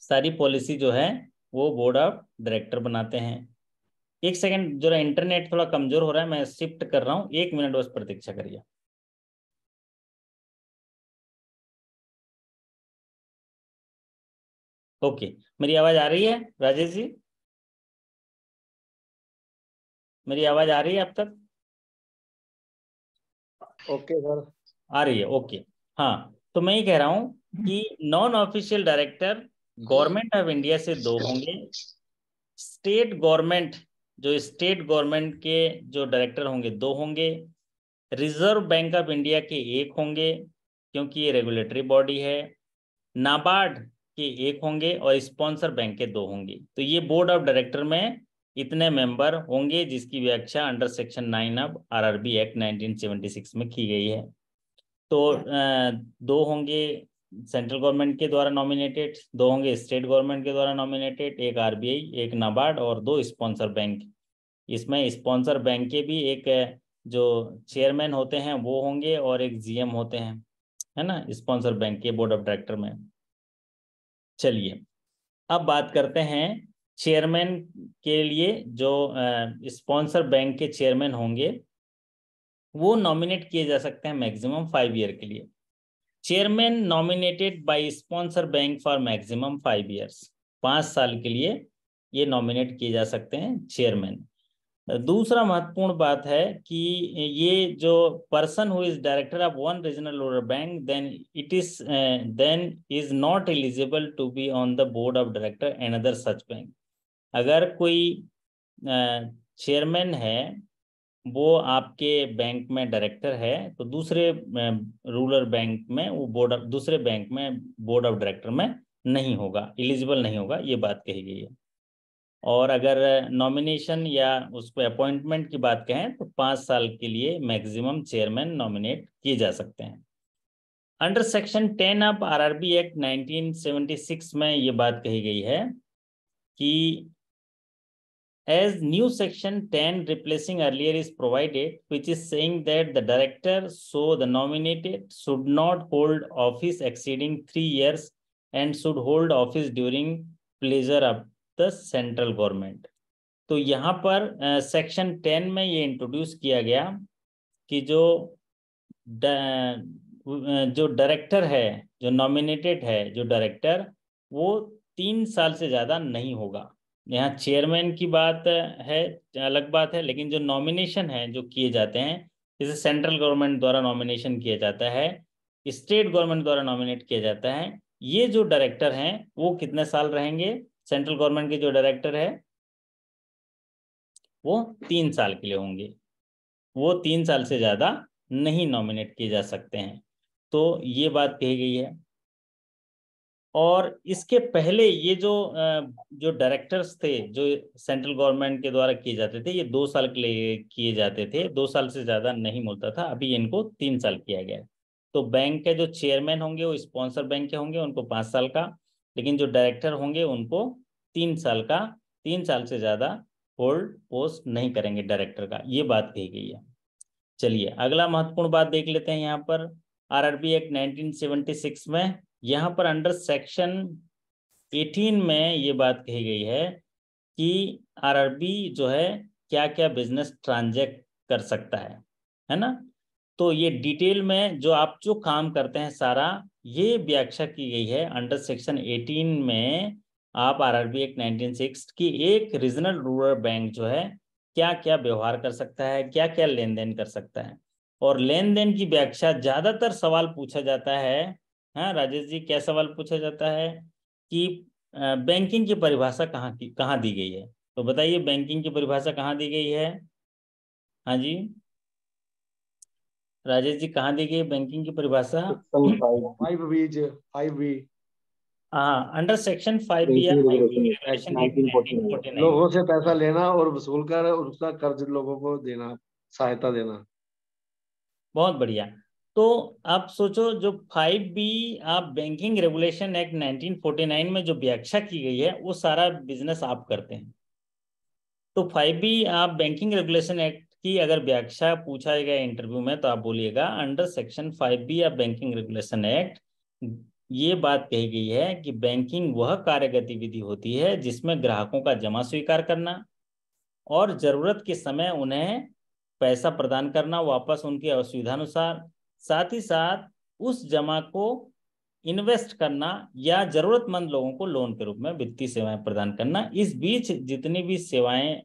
सारी पॉलिसी जो है वो बोर्ड ऑफ डायरेक्टर बनाते हैं। एक सेकंड, जरा इंटरनेट थोड़ा कमजोर हो रहा है, मैं शिफ्ट कर रहा हूँ, 1 मिनट बस प्रतीक्षा करिए। ओके, मेरी आवाज आ रही है राजेश जी? मेरी आवाज आ रही है अब तक? Okay sir. आ रही है, ओके। हाँ, तो मैं ये कह रहा हूँ कि non official director government of India से 2 होंगे। स्टेट गवर्नमेंट, जो स्टेट गवर्नमेंट के जो डायरेक्टर होंगे 2 होंगे। रिजर्व बैंक ऑफ इंडिया के 1 होंगे क्योंकि ये रेगुलेटरी बॉडी है। नाबार्ड के 1 होंगे और स्पॉन्सर बैंक के 2 होंगे। तो ये बोर्ड ऑफ डायरेक्टर में इतने मेंबर होंगे जिसकी व्याख्या under section 9 of RRB act 1976 में की गई है। तो 2 होंगे सेंट्रल गवर्नमेंट के द्वारा नॉमिनेटेड, 2 होंगे स्टेट गवर्नमेंट के द्वारा नॉमिनेटेड, 1 आरबीआई, 1 नाबार्ड और 2 स्पॉन्सर बैंक। इसमें स्पॉन्सर बैंक के भी एक जो चेयरमैन होते हैं वो होंगे और एक जीएम होते हैं, है ना, स्पॉन्सर बैंक के बोर्ड ऑफ डायरेक्टर में। चलिए, अब बात करते हैं चेयरमैन के लिए। जो स्पॉन्सर बैंक के चेयरमैन होंगे वो नॉमिनेट किए जा सकते हैं मैक्सिमम 5 ईयर के लिए। Chairman nominated by sponsor bank for maximum 5 years, 5 साल के लिए ये नॉमिनेट किए जा सकते हैं चेयरमैन। दूसरा महत्वपूर्ण बात है कि ये जो person who is director of one regional rural bank then is not eligible to be on the board of director another such bank. अगर कोई चेयरमैन है वो आपके बैंक में डायरेक्टर है तो दूसरे रूरल बैंक में वो दूसरे बैंक में बोर्ड ऑफ डायरेक्टर में नहीं होगा, एलिजिबल नहीं होगा, ये बात कही गई है। और अगर नॉमिनेशन या उस पर अपॉइंटमेंट की बात कहें तो 5 साल के लिए मैक्सिमम चेयरमैन नॉमिनेट किए जा सकते हैं। Under section 10 of RRB act 1976 में ये बात कही गई है कि as new section 10 replacing earlier is provided, which is saying that the director so the nominated should not hold office exceeding 3 years and should hold office during pleasure of the central government। तो यहाँ पर section 10 में ये introduce किया गया कि जो director है, जो नॉमिनेटेड है, जो डायरेक्टर, वो 3 साल से ज़्यादा नहीं होगा। यहाँ चेयरमैन की बात है, अलग बात है, लेकिन जो नॉमिनेशन है जो किए जाते हैं, जैसे सेंट्रल गवर्नमेंट द्वारा नॉमिनेशन किया जाता है, स्टेट गवर्नमेंट द्वारा नॉमिनेट किया जाता है, ये जो डायरेक्टर हैं वो कितने साल रहेंगे? सेंट्रल गवर्नमेंट के जो डायरेक्टर है वो 3 साल के लिए होंगे, वो 3 साल से ज़्यादा नहीं नॉमिनेट किए जा सकते हैं। तो ये बात कही गई है। और इसके पहले ये जो डायरेक्टर्स थे जो सेंट्रल गवर्नमेंट के द्वारा किए जाते थे, ये 2 साल के लिए किए जाते थे, 2 साल से ज़्यादा नहीं मिलता था। अभी इनको 3 साल किया गया है। तो बैंक के जो चेयरमैन होंगे वो स्पॉन्सर बैंक के होंगे, उनको 5 साल का, लेकिन जो डायरेक्टर होंगे उनको 3 साल का, 3 साल से ज़्यादा होल्ड पोस्ट नहीं करेंगे डायरेक्टर का, ये बात कही गई है। चलिए अगला महत्वपूर्ण बात देख लेते हैं। यहाँ पर आरआरबी एक्ट 1976 में यहाँ पर अंडर सेक्शन 18 में ये बात कही गई है कि आरआरबी जो है क्या क्या बिजनेस ट्रांजैक्ट कर सकता है ना। तो ये डिटेल में जो आप जो काम करते हैं सारा ये व्याख्या की गई है अंडर सेक्शन 18 में। आप आरआरबी एक्ट 1906 की एक रीजनल रूरल बैंक जो है क्या क्या व्यवहार कर सकता है, क्या क्या लेन देन कर सकता है। और लेन देन की व्याख्या ज्यादातर सवाल पूछा जाता है। हाँ राजेश जी, क्या सवाल पूछा जाता है कि बैंकिंग की परिभाषा कहाँ दी गई है? तो बताइए बैंकिंग की परिभाषा कहाँ दी गई है? हाँ जी राजेश जी, कहाँ दी गई है बैंकिंग की परिभाषा? 5B। हाँ, अंडर सेक्शन 5B या 5B रेगुलेशन एक्ट 1949। लोगों से पैसा लेना और वसूल कर उसका कर्ज लोगों को देना, सहायता देना। बहुत बढ़िया। तो आप सोचो जो 5B आप बैंकिंग रेगुलेशन एक्ट 1949 में जो व्याख्या की गई है वो सारा बिजनेस आप करते हैं। तो 5B आप बैंकिंग रेगुलेशन एक्ट की अगर व्याख्या पूछा गया इंटरव्यू में तो आप बोलिएगा under section 5B of banking regulation act ये बात कही गई है कि बैंकिंग वह कार्य गतिविधि होती है जिसमें ग्राहकों का जमा स्वीकार करना और जरूरत के समय उन्हें पैसा प्रदान करना वापस उनकी असुविधानुसार, साथ ही साथ उस जमा को इन्वेस्ट करना या जरूरतमंद लोगों को लोन के रूप में वित्तीय सेवाएं प्रदान करना। इस बीच जितनी भी सेवाएं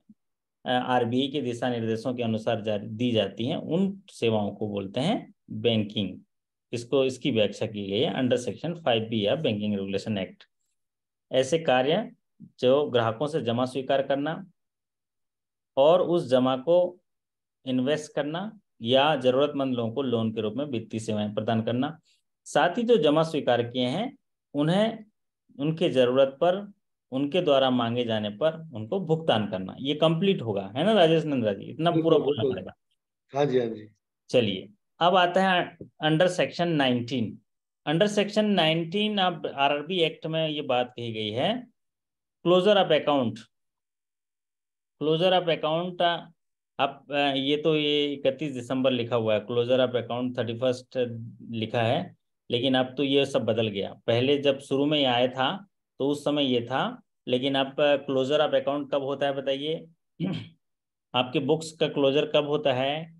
आरबीआई के दिशा निर्देशों के अनुसार दी जाती हैं उन सेवाओं को बोलते हैं बैंकिंग। इसकी व्याख्या की गई है अंडर सेक्शन 5B या बैंकिंग रेगुलेशन एक्ट। ऐसे कार्य जो ग्राहकों से जमा स्वीकार करना और उस जमा को इन्वेस्ट करना या जरूरतमंद लोगों को लोन के रूप में वित्तीय सेवाएं प्रदान करना, साथ ही जो जमा स्वीकार किए हैं उन्हें उनके जरूरत पर उनके द्वारा मांगे जाने पर उनको भुगतान करना, ये कंप्लीट होगा, है ना राजेश नंद्रा जी? इतना पूरा बोलना बिल्कुल। पड़ेगा। हाँ जी, हाँ जी। चलिए अब आता है अंडर सेक्शन 19। अंडर सेक्शन 19 अब आरआरबी एक्ट में ये बात कही गई है closure of account. Closure of account अब ये तो ये 31 दिसंबर लिखा हुआ है, क्लोजर ऑफ अकाउंट 31 लिखा है, लेकिन अब तो ये सब बदल गया। पहले जब शुरू में ये आया था तो उस समय ये था, लेकिन अब क्लोजर ऑफ अकाउंट कब होता है बताइए? आपके बुक्स का क्लोजर कब होता है?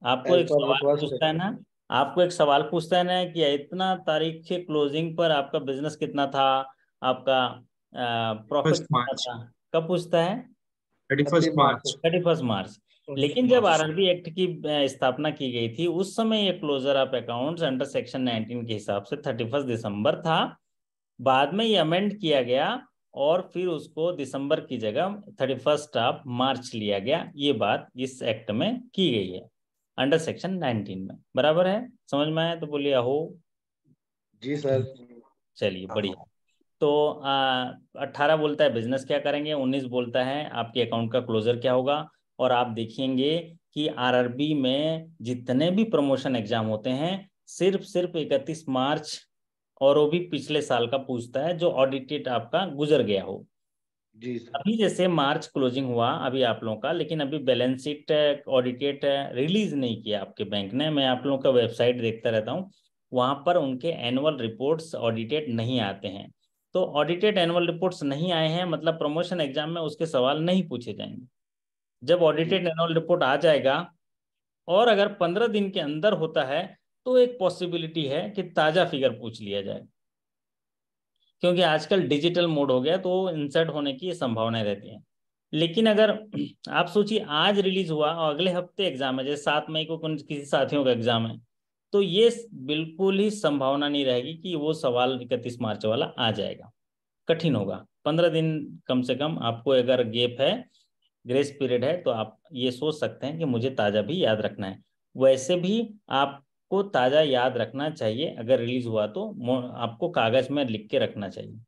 आपको एज एक पर सवाल रिक्वेस्ट। पूछता है ना, आपको एक सवाल पूछता है ना कि इतना तारीख के क्लोजिंग पर आपका बिजनेस कितना था, आपका प्रॉफिट फर्स्ट कितना मार्च था, कब पूछता है? 31 मार्च 31 मार्च। लेकिन जब आरआरबी एक्ट की स्थापना की गई थी उस समय ये closure of accounts under section 19 के हिसाब से 31 दिसंबर था। बाद में ये अमेंड किया गया और फिर उसको दिसंबर की जगह 31 ऑफ मार्च लिया गया। ये बात इस एक्ट में की गई है अंडर सेक्शन 19 में। बराबर है? समझ में आया तो बोलिए हो। जी सर। चलिए बढ़िया। तो 18 बोलता है बिजनेस क्या करेंगे, 19 बोलता है आपके अकाउंट का क्लोजर क्या होगा। और आप देखेंगे कि आरआरबी में जितने भी प्रमोशन एग्जाम होते हैं सिर्फ 31 मार्च, और वो भी पिछले साल का पूछता है जो ऑडिटेड आपका गुजर गया हो। जी सर। अभी जैसे मार्च क्लोजिंग हुआ अभी आप लोगों का, लेकिन अभी बैलेंस शीट ऑडिटेड रिलीज नहीं किया आपके बैंक ने। मैं आप लोगों का वेबसाइट देखता रहता हूँ, वहां पर उनके एनुअल रिपोर्ट्स ऑडिटेड नहीं आते हैं। तो ऑडिटेड एनुअल रिपोर्ट्स नहीं आए हैं मतलब प्रमोशन एग्जाम में उसके सवाल नहीं पूछे जाएंगे। जब जी ऑडिटेड एनुअल रिपोर्ट आ जाएगा और अगर 15 दिन के अंदर होता है तो एक पॉसिबिलिटी है कि ताजा फिगर पूछ लिया जाए, क्योंकि आजकल डिजिटल मोड हो गया तो इंसर्ट होने की संभावनाएं रहती हैं। लेकिन अगर आप सोचिए आज रिलीज हुआ और अगले हफ्ते एग्जाम है, जैसे 7 मई को किसी साथियों का एग्जाम है, तो ये बिल्कुल ही संभावना नहीं रहेगी कि वो सवाल 31 मार्च वाला आ जाएगा। कठिन होगा। 15 दिन कम से कम आपको अगर गेप है, ग्रेस पीरियड है, तो आप ये सोच सकते हैं कि मुझे ताज़ा भी याद रखना है। वैसे भी आपको ताज़ा याद रखना चाहिए, अगर रिलीज हुआ तो आपको कागज में लिख के रखना चाहिए।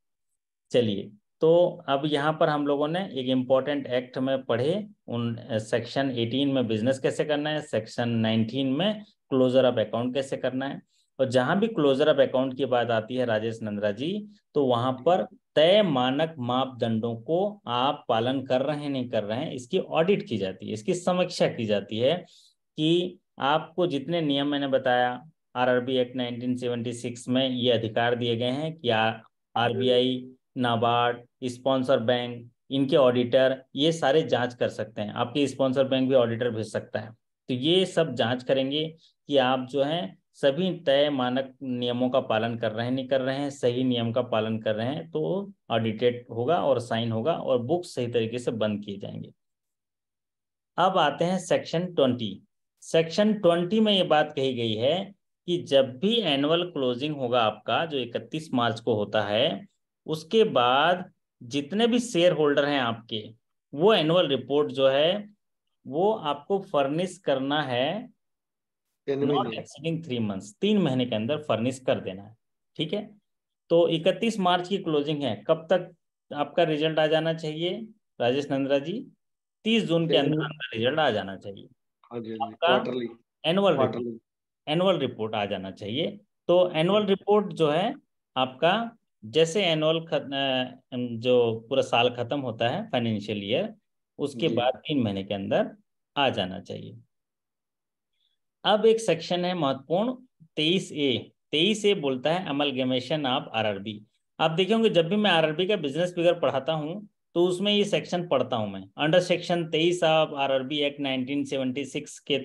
चलिए, तो अब यहाँ पर हम लोगों ने एक इम्पॉर्टेंट एक्ट में पढ़े, उन सेक्शन 18 में बिजनेस कैसे करना है, सेक्शन 19 में क्लोजर ऑफ अकाउंट कैसे करना है। और जहां भी क्लोजर ऑफ अकाउंट की बात आती है राजेश नंद्रा जी, तो वहां पर तय मानक मापदंडों को आप पालन कर रहे हैं नहीं कर रहे हैं इसकी ऑडिट की जाती है, इसकी समीक्षा की जाती है कि आपको जितने नियम मैंने बताया आरआरबी एक्ट 1976 में ये अधिकार दिए गए हैं कि आरबीआई, नाबार्ड, स्पॉन्सर बैंक, इनके ऑडिटर ये सारे जांच कर सकते हैं। आपके स्पॉन्सर बैंक भी ऑडिटर भेज सकता है, तो ये सब जांच करेंगे कि आप जो है सभी तय मानक नियमों का पालन कर रहे हैं नहीं कर रहे हैं, सही नियम का पालन कर रहे हैं, तो ऑडिटेड होगा और साइन होगा और बुक सही तरीके से बंद किए जाएंगे। अब आते हैं सेक्शन 20। सेक्शन 20 में ये बात कही गई है कि जब भी एनुअल क्लोजिंग होगा आपका जो 31 मार्च को होता है, उसके बाद जितने भी शेयर होल्डर हैं आपके, वो एनुअल रिपोर्ट जो है वो आपको फर्निश करना है। 3 महीने। नॉट एक्सीडिंग 3 मंथ्स, 3 महीने के अंदर फर्निश कर देना है। ठीक है, तो 31 मार्च की क्लोजिंग है, कब तक आपका रिजल्ट आ जाना चाहिए राजेश नंद्रा जी? 30 जून के अंदर 3। अंदर रिजल्ट आ जाना चाहिए हाँ जी, हाँ जी, आपका। Quarterly. Annual report, quarterly. Annual report आ जाना चाहिए। तो एनुअल रिपोर्ट जो है आपका, जैसे एनुअल जो पूरा साल खत्म होता है फाइनेंशियल ईयर, उसके जी। बाद 3 महीने के अंदर आ जाना चाहिए। अब एक सेक्शन है महत्वपूर्ण, 23A। 23A बोलता है अमलगमेशन ऑफ आरआरबी। आप देखे होंगे जब भी मैं आरआरबी का बिजनेस फिगर पढ़ाता हूं तो उसमें ये सेक्शन पढ़ता हूं मैं। Under section 23 of RRB act 1976 के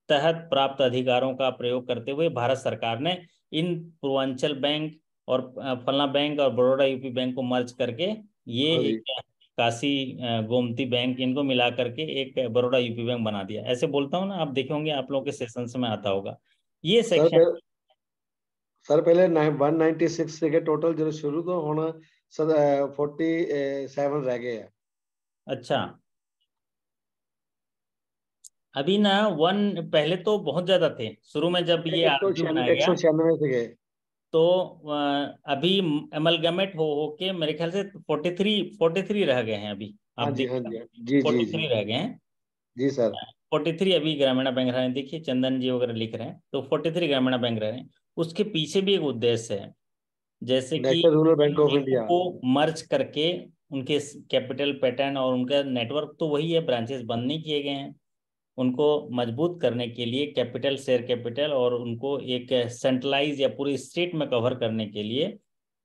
तहत प्राप्त अधिकारों का प्रयोग करते हुए भारत सरकार ने इन पूर्वांचल बैंक और फलना बैंक और बड़ौदा यूपी बैंक को मर्ज करके ये हाँ जी एक काशी गोमती बैंक, इनको मिला करके एक बड़ौदा यूपी बैंक बना दिया। ऐसे बोलता हूँ ना, आप देखे होंगे आप लोगों के सेशंस में आता होगा ये सर। सेक्शन। सर पहले 196 से टोटल जो शुरू तो होना सर 47 रह गए हैं। अच्छा, अभी ना वन पहले तो बहुत ज्यादा थे शुरू में जब ये एक सौ आरबी बनाया छियानवे एक गया, सौ छियानवे से गए। तो अभी अमलगमेट हो के मेरे ख्याल से 43 रह गए हैं अभी। आप हाँ जी, हाँ देखिए जी, जी जी 43 जी। रह गए हैं। जी सर। 43 अभी ग्रामीण बैंक रहे हैं, देखिए चंदन जी वगैरह लिख रहे हैं, तो 43 ग्रामीण बैंक रहे हैं। उसके पीछे भी एक उद्देश्य है, जैसे कि national rural in bank of बैंकों इंडिया। को मर्ज करके उनके कैपिटल पैटर्न और उनका नेटवर्क तो वही है, ब्रांचेस बंद नहीं किए गए हैं, उनको मजबूत करने के लिए कैपिटल, शेयर कैपिटल, और उनको एक सेंट्रलाइज या पूरी स्टेट में कवर करने के लिए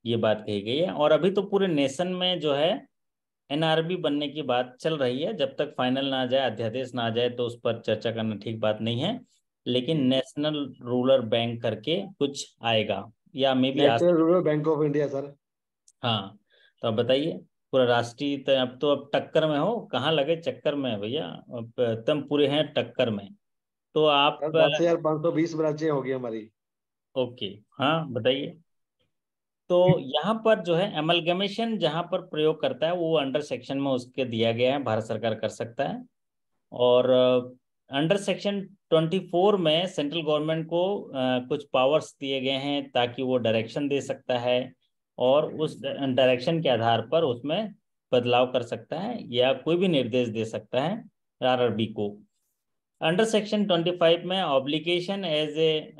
ये बात कही गई है। और अभी तो पूरे नेशन में जो है एनआरबी बनने की बात चल रही है, जब तक फाइनल ना आ जाए, अध्यादेश ना आ जाए, तो उस पर चर्चा करना ठीक बात नहीं है। लेकिन जी। नेशनल रूरल बैंक करके कुछ आएगा या मे भी आ। National rural bank of India sir. हाँ, तो अब बताइए, पूरा राष्ट्रीय अब तो अब टक्कर में हो, कहाँ लगे चक्कर में भैया, अब एकदम पूरे हैं टक्कर में। तो सर आप 10,520 ब्रांचें होगी हमारी। ओके, हाँ बताइए। तो यहाँ पर जो है एमलगमेशन जहाँ पर प्रयोग करता है वो अंडर सेक्शन में उसके दिया गया है, भारत सरकार कर सकता है। और अंडर सेक्शन 24 में सेंट्रल गवर्नमेंट को कुछ पावर्स दिए गए हैं ताकि वो डायरेक्शन दे सकता है और उस डायरेक्शन के आधार पर उसमें बदलाव कर सकता है या कोई भी निर्देश दे सकता है आरआरबी को। अंडर सेक्शन 25 में obligation as a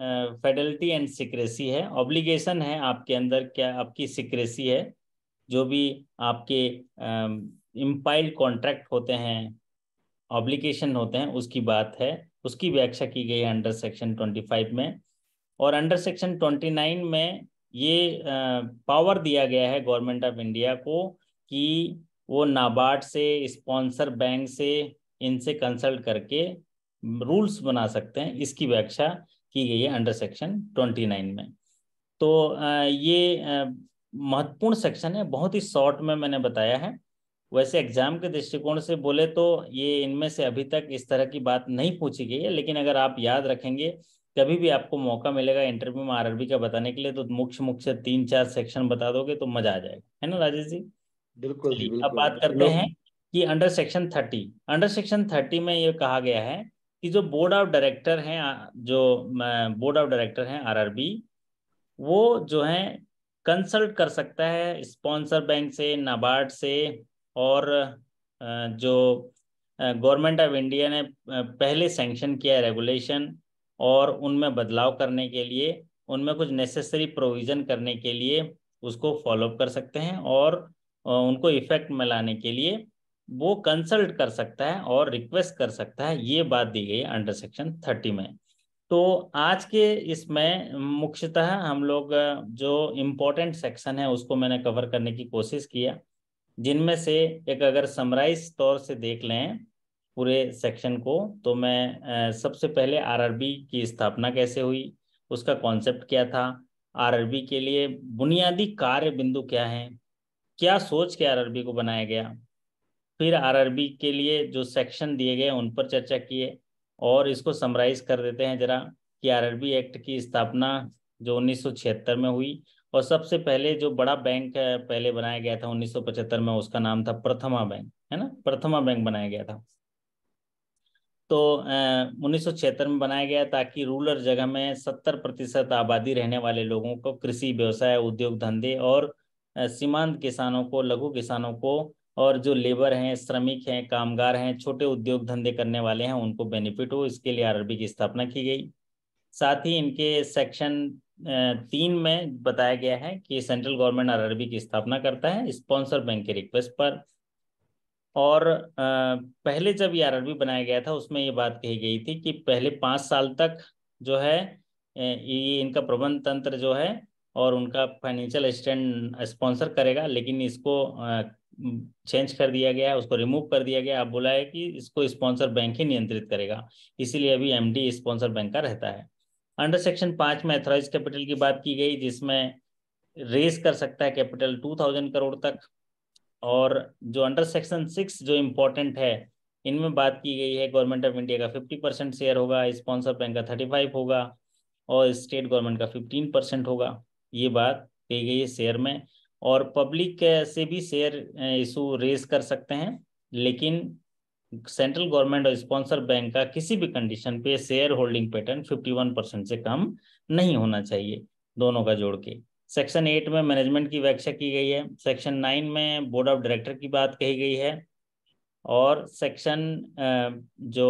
fidelity and secrecy है। ऑब्लिगेशन है आपके अंदर क्या, आपकी सिक्रेसी है, जो भी आपके इम्पाइल्ड कॉन्ट्रैक्ट होते हैं, ऑब्लिगेशन होते हैं, उसकी बात है, उसकी व्याख्या की गई है अंडर सेक्शन 25 में। और अंडर सेक्शन 29 में ये पावर दिया गया है गवर्नमेंट ऑफ इंडिया को कि वो नाबार्ड से, स्पॉन्सर बैंक से, इनसे कंसल्ट करके रूल्स बना सकते हैं। इसकी व्याख्या की गई है अंडर सेक्शन 29 में। तो ये महत्वपूर्ण सेक्शन है, बहुत ही शॉर्ट में मैंने बताया है। वैसे एग्जाम के दृष्टिकोण से बोले तो ये इनमें से अभी तक इस तरह की बात नहीं पूछी गई है, लेकिन अगर आप याद रखेंगे, कभी भी आपको मौका मिलेगा इंटरव्यू में आरआरबी का बताने के लिए, तो मुख्य मुख्य 3-4 सेक्शन बता दोगे तो मजा आ जाएगा, है ना राजेश जी? बिल्कुल जी, चलिए अब बिल्कुल। बात करते हैं कि अंडर सेक्शन 30। अंडर सेक्शन 30 में ये कहा गया है कि जो बोर्ड ऑफ डायरेक्टर हैं, जो बोर्ड ऑफ डायरेक्टर हैं आरआरबी, वो जो है कंसल्ट कर सकता है स्पॉन्सर बैंक से, नाबार्ड से, और जो गवर्नमेंट ऑफ इंडिया ने पहले सैंक्शन किया है रेगुलेशन, और उनमें बदलाव करने के लिए, उनमें कुछ नेसेसरी प्रोविजन करने के लिए उसको फॉलोअप कर सकते हैं, और उनको इफेक्ट में लाने के लिए वो कंसल्ट कर सकता है और रिक्वेस्ट कर सकता है। ये बात दी गई है अंडर सेक्शन 30 में। तो आज के इसमें मुख्यतः हम लोग जो इम्पोर्टेंट सेक्शन है उसको मैंने कवर करने की कोशिश किया, जिनमें से एक अगर समराइज तौर से देख लें पूरे सेक्शन को, तो मैं सबसे पहले आरआरबी की स्थापना कैसे हुई, उसका कॉन्सेप्ट क्या था, आरआरबी के लिए बुनियादी कार्य बिंदु क्या हैं, क्या सोच के आरआरबी को बनाया गया, फिर आरआरबी के लिए जो सेक्शन दिए गए उन पर चर्चा किए, और इसको समराइज कर देते हैं जरा कि आरआरबी एक्ट की स्थापना जो 1976 में हुई, और सबसे पहले जो बड़ा बैंक पहले बनाया गया था 1975 में, उसका नाम था प्रथमा बैंक, है ना, प्रथमा बैंक बनाया गया था। तो 1976 में बनाया गया ताकि रूरल जगह में 70% आबादी रहने वाले लोगों को कृषि व्यवसाय, उद्योग धंधे, और सीमांत किसानों को, लघु किसानों को, और जो लेबर हैं, श्रमिक हैं, कामगार हैं, छोटे उद्योग धंधे करने वाले हैं, उनको बेनिफिट हो, इसके लिए आरआरबी की स्थापना की गई। साथ ही इनके सेक्शन 3 में बताया गया है कि सेंट्रल गवर्नमेंट आरआरबी की स्थापना करता है स्पॉन्सर बैंक के रिक्वेस्ट पर। और पहले जब ये आरआरबी बनाया गया था उसमें ये बात कही गई थी कि पहले 5 साल तक जो है ये इनका प्रबंध तंत्र जो है और उनका फाइनेंशियल असिस्टेंट स्पॉन्सर करेगा, लेकिन इसको चेंज कर दिया गया है, उसको रिमूव कर दिया गया। अब बोला है कि इसको स्पॉन्सर बैंक ही नियंत्रित करेगा, इसीलिए अभी एमडी स्पॉन्सर बैंक का रहता है। अंडर सेक्शन 5 में एथोराइज कैपिटल की बात की गई, जिसमें रेज कर सकता है कैपिटल 2000 करोड़ तक। और जो अंडर सेक्शन 6 जो इम्पोर्टेंट है, इनमें बात की गई है गवर्नमेंट ऑफ इंडिया का 50% शेयर होगा, स्पॉन्सर बैंक का 35 होगा, और स्टेट गवर्नमेंट का 15% होगा। ये बात कही गई है शेयर में। और पब्लिक से भी शेयर इशू रेज कर सकते हैं, लेकिन सेंट्रल गवर्नमेंट और स्पॉन्सर बैंक का किसी भी कंडीशन पे शेयर होल्डिंग पैटर्न 51% से कम नहीं होना चाहिए, दोनों का जोड़ के। सेक्शन 8 में मैनेजमेंट की व्याख्या की गई है। सेक्शन 9 में बोर्ड ऑफ डायरेक्टर की बात कही गई है। और सेक्शन जो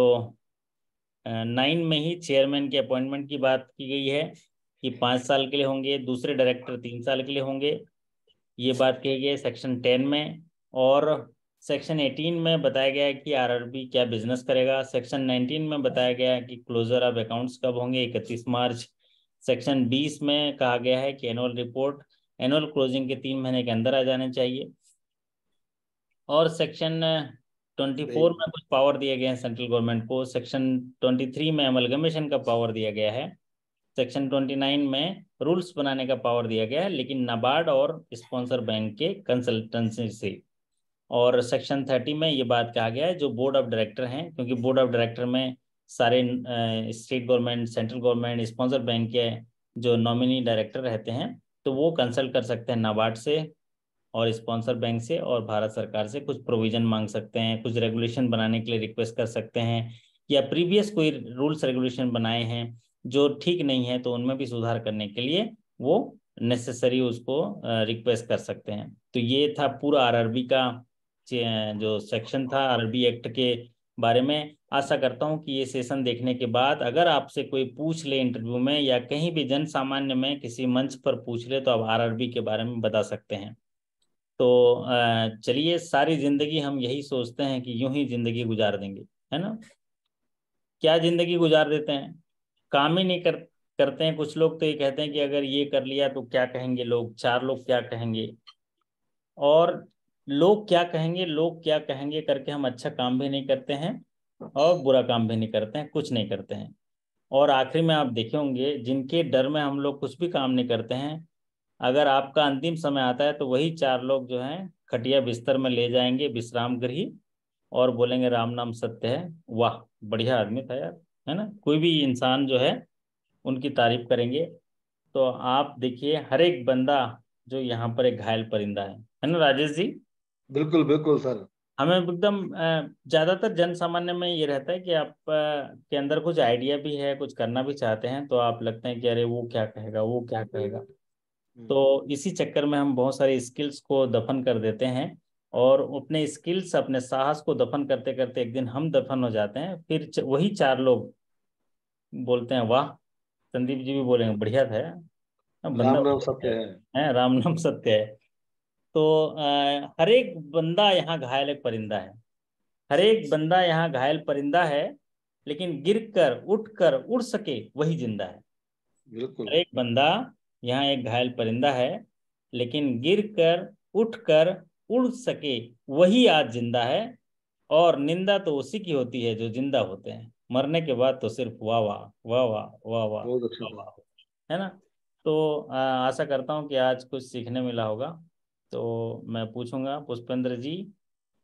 9 में ही चेयरमैन के अपॉइंटमेंट की बात की गई है कि 5 साल के लिए होंगे, दूसरे डायरेक्टर 3 साल के लिए होंगे, ये बात कही गई है सेक्शन 10 में। और सेक्शन 18 में बताया गया है कि आरआरबी क्या बिजनेस करेगा। सेक्शन 19 में बताया गया है कि क्लोजर ऑफ अकाउंट्स कब होंगे, 31 मार्च। सेक्शन 20 में कहा गया है कि एनुअल रिपोर्ट एनुअल क्लोजिंग के 3 महीने के अंदर आ जाने चाहिए। और सेक्शन 24 में कुछ पावर दिए गए हैं सेंट्रल गवर्नमेंट को। सेक्शन 23 में अमलगमेशन का पावर दिया गया है। सेक्शन 29 में रूल्स बनाने का पावर दिया गया है, लेकिन नाबार्ड और स्पॉन्सर बैंक के कंसल्टेंसी से। और सेक्शन 30 में ये बात कहा गया है जो बोर्ड ऑफ डायरेक्टर हैं, क्योंकि बोर्ड ऑफ डायरेक्टर में सारे state government, central government, sponsor bank के जो नॉमिनी डायरेक्टर रहते हैं, तो वो कंसल्ट कर सकते हैं नाबार्ड से और स्पॉन्सर बैंक से, और भारत सरकार से कुछ प्रोविजन मांग सकते हैं, कुछ रेगुलेशन बनाने के लिए रिक्वेस्ट कर सकते हैं, या प्रीवियस कोई रूल्स रेगुलेशन बनाए हैं जो ठीक नहीं है तो उनमें भी सुधार करने के लिए वो नेसेसरी उसको रिक्वेस्ट कर सकते हैं। तो ये था पूरा आरआरबी का जो सेक्शन था आरआरबी एक्ट के बारे में। आशा करता हूं कि ये सेशन देखने के बाद अगर आपसे कोई पूछ ले इंटरव्यू में या कहीं भी जन सामान्य में किसी मंच पर पूछ ले तो आप आरआरबी के बारे में बता सकते हैं। तो चलिए, सारी जिंदगी हम यही सोचते हैं कि यूं ही जिंदगी गुजार देंगे, है ना। क्या जिंदगी गुजार देते हैं, काम ही नहीं करते हैं। कुछ लोग तो ये कहते हैं कि अगर ये कर लिया तो क्या कहेंगे लोग, चार लोग क्या कहेंगे, और लोग क्या कहेंगे, लोग क्या कहेंगे करके हम अच्छा काम भी नहीं करते हैं और बुरा काम भी नहीं करते हैं, कुछ नहीं करते हैं। और आखिरी में आप देखे होंगे जिनके डर में हम लोग कुछ भी काम नहीं करते हैं, अगर आपका अंतिम समय आता है तो वही चार लोग जो हैं खटिया बिस्तर में ले जाएंगे विश्राम गृह और बोलेंगे राम नाम सत्य है, वाह बढ़िया आदमी था यार, है ना। कोई भी इंसान जो है उनकी तारीफ करेंगे। तो आप देखिए, हर एक बंदा जो यहाँ पर एक घायल परिंदा है ना राजेश जी। बिल्कुल बिल्कुल सर। हमें एकदम ज्यादातर जन सामान्य में ये रहता है कि आप के अंदर कुछ आइडिया भी है, कुछ करना भी चाहते हैं, तो आप लगते हैं कि अरे वो क्या कहेगा, वो क्या कहेगा। तो इसी चक्कर में हम बहुत सारी स्किल्स को दफन कर देते हैं और अपने स्किल्स, अपने साहस को दफन करते करते एक दिन हम दफन हो जाते हैं। फिर वही चार लोग बोलते हैं वाह, संदीप जी भी बोलेंगे बढ़िया था यार, बंदा राम नाम बढ़िया सत्य है। है, राम नाम सत्य है। तो हर एक बंदा यहाँ घायल एक परिंदा है, हर एक बंदा यहाँ घायल परिंदा है, लेकिन गिर कर उठ कर उड़ सके वही जिंदा है। बिल्कुल। हर एक बंदा यहाँ एक घायल परिंदा है, लेकिन गिर कर उठ कर उड़ सके वही आज जिंदा है। और निंदा तो उसी की होती है जो जिंदा होते हैं, मरने के बाद तो सिर्फ वाह वाह वाह वाह वाह वाह बहुत अच्छा वाह था। वाह, है ना। तो आशा करता हूँ कि आज कुछ सीखने मिला होगा। तो मैं पूछूंगा पुष्पेंद्र जी,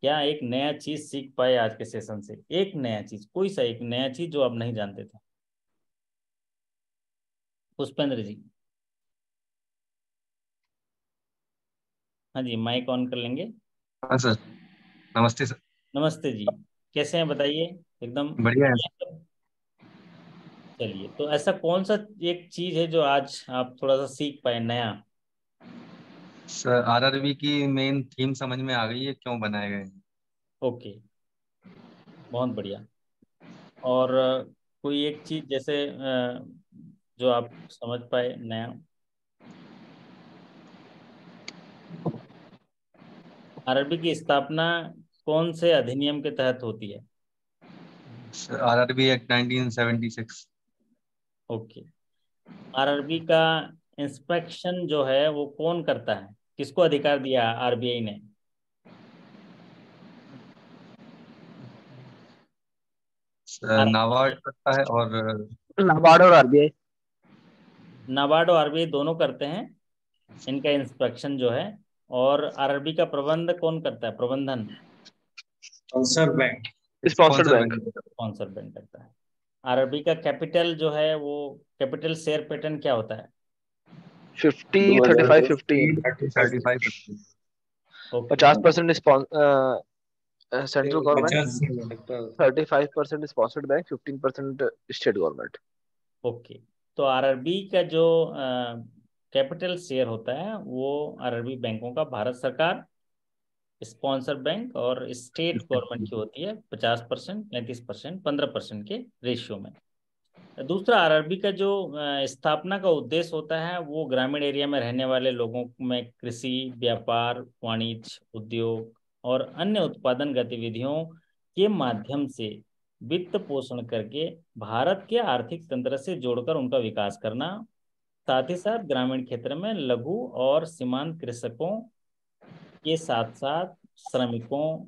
क्या एक नया चीज सीख पाए आज के सेशन से, एक नया चीज, कोई सा एक नया चीज जो आप नहीं जानते थे, पुष्पेंद्र जी। हाँ जी, माइक ऑन कर लेंगे। हाँ सर। नमस्ते सर। नमस्ते जी, कैसे हैं बताइए, एकदम बढ़िया है बढ़िया सब? चलिए, तो ऐसा कौन सा एक चीज है जो आज आप थोड़ा सा सीख पाए नया। सर। आरआरबी की मेन थीम समझ में आ गई है क्यों बनाए गए हैं। ओके, बहुत बढ़िया। और कोई एक चीज जैसे जो आप समझ पाए नया। आरआरबी की स्थापना कौन से अधिनियम के तहत होती है। Sir RRB act 1976। Okay, RRB का इंस्पेक्शन जो है वो कौन करता है, किसको अधिकार दिया आरबीआई ने। नाबार्ड करता है और नाबार्ड और आरबीआई। नाबार्ड और आरबीआई दोनों करते हैं इनका इंस्पेक्शन जो है। और आरआरबी का प्रबंध कौन करता है, प्रबंधन। Sponsor bank. Sponsored sponsor bank. Bank. Sponsor bank करता है। आरआरबी का कैपिटल जो है वो, कैपिटल शेयर पैटर्न क्या होता है। 50 35 15। 35%। Okay, 50% central government, 50। 35% sponsored bank, 15% state government. Okay. तो आरआरबी का जो कैपिटल शेयर होता है वो आरआरबी बैंकों का भारत सरकार, स्पॉन्सर बैंक और स्टेट गवर्नमेंट की होती है 50%, 35%, 15% के रेशियो में। दूसरा, आरआरबी का जो स्थापना का उद्देश्य होता है वो ग्रामीण एरिया में रहने वाले लोगों में कृषि, व्यापार, वाणिज्य, उद्योग और अन्य उत्पादन गतिविधियों के माध्यम से वित्त पोषण करके भारत के आर्थिक तंत्र से जोड़कर उनका विकास करना, साथ ही साथ ग्रामीण क्षेत्र में लघु और सीमांत कृषकों के साथ साथ श्रमिकों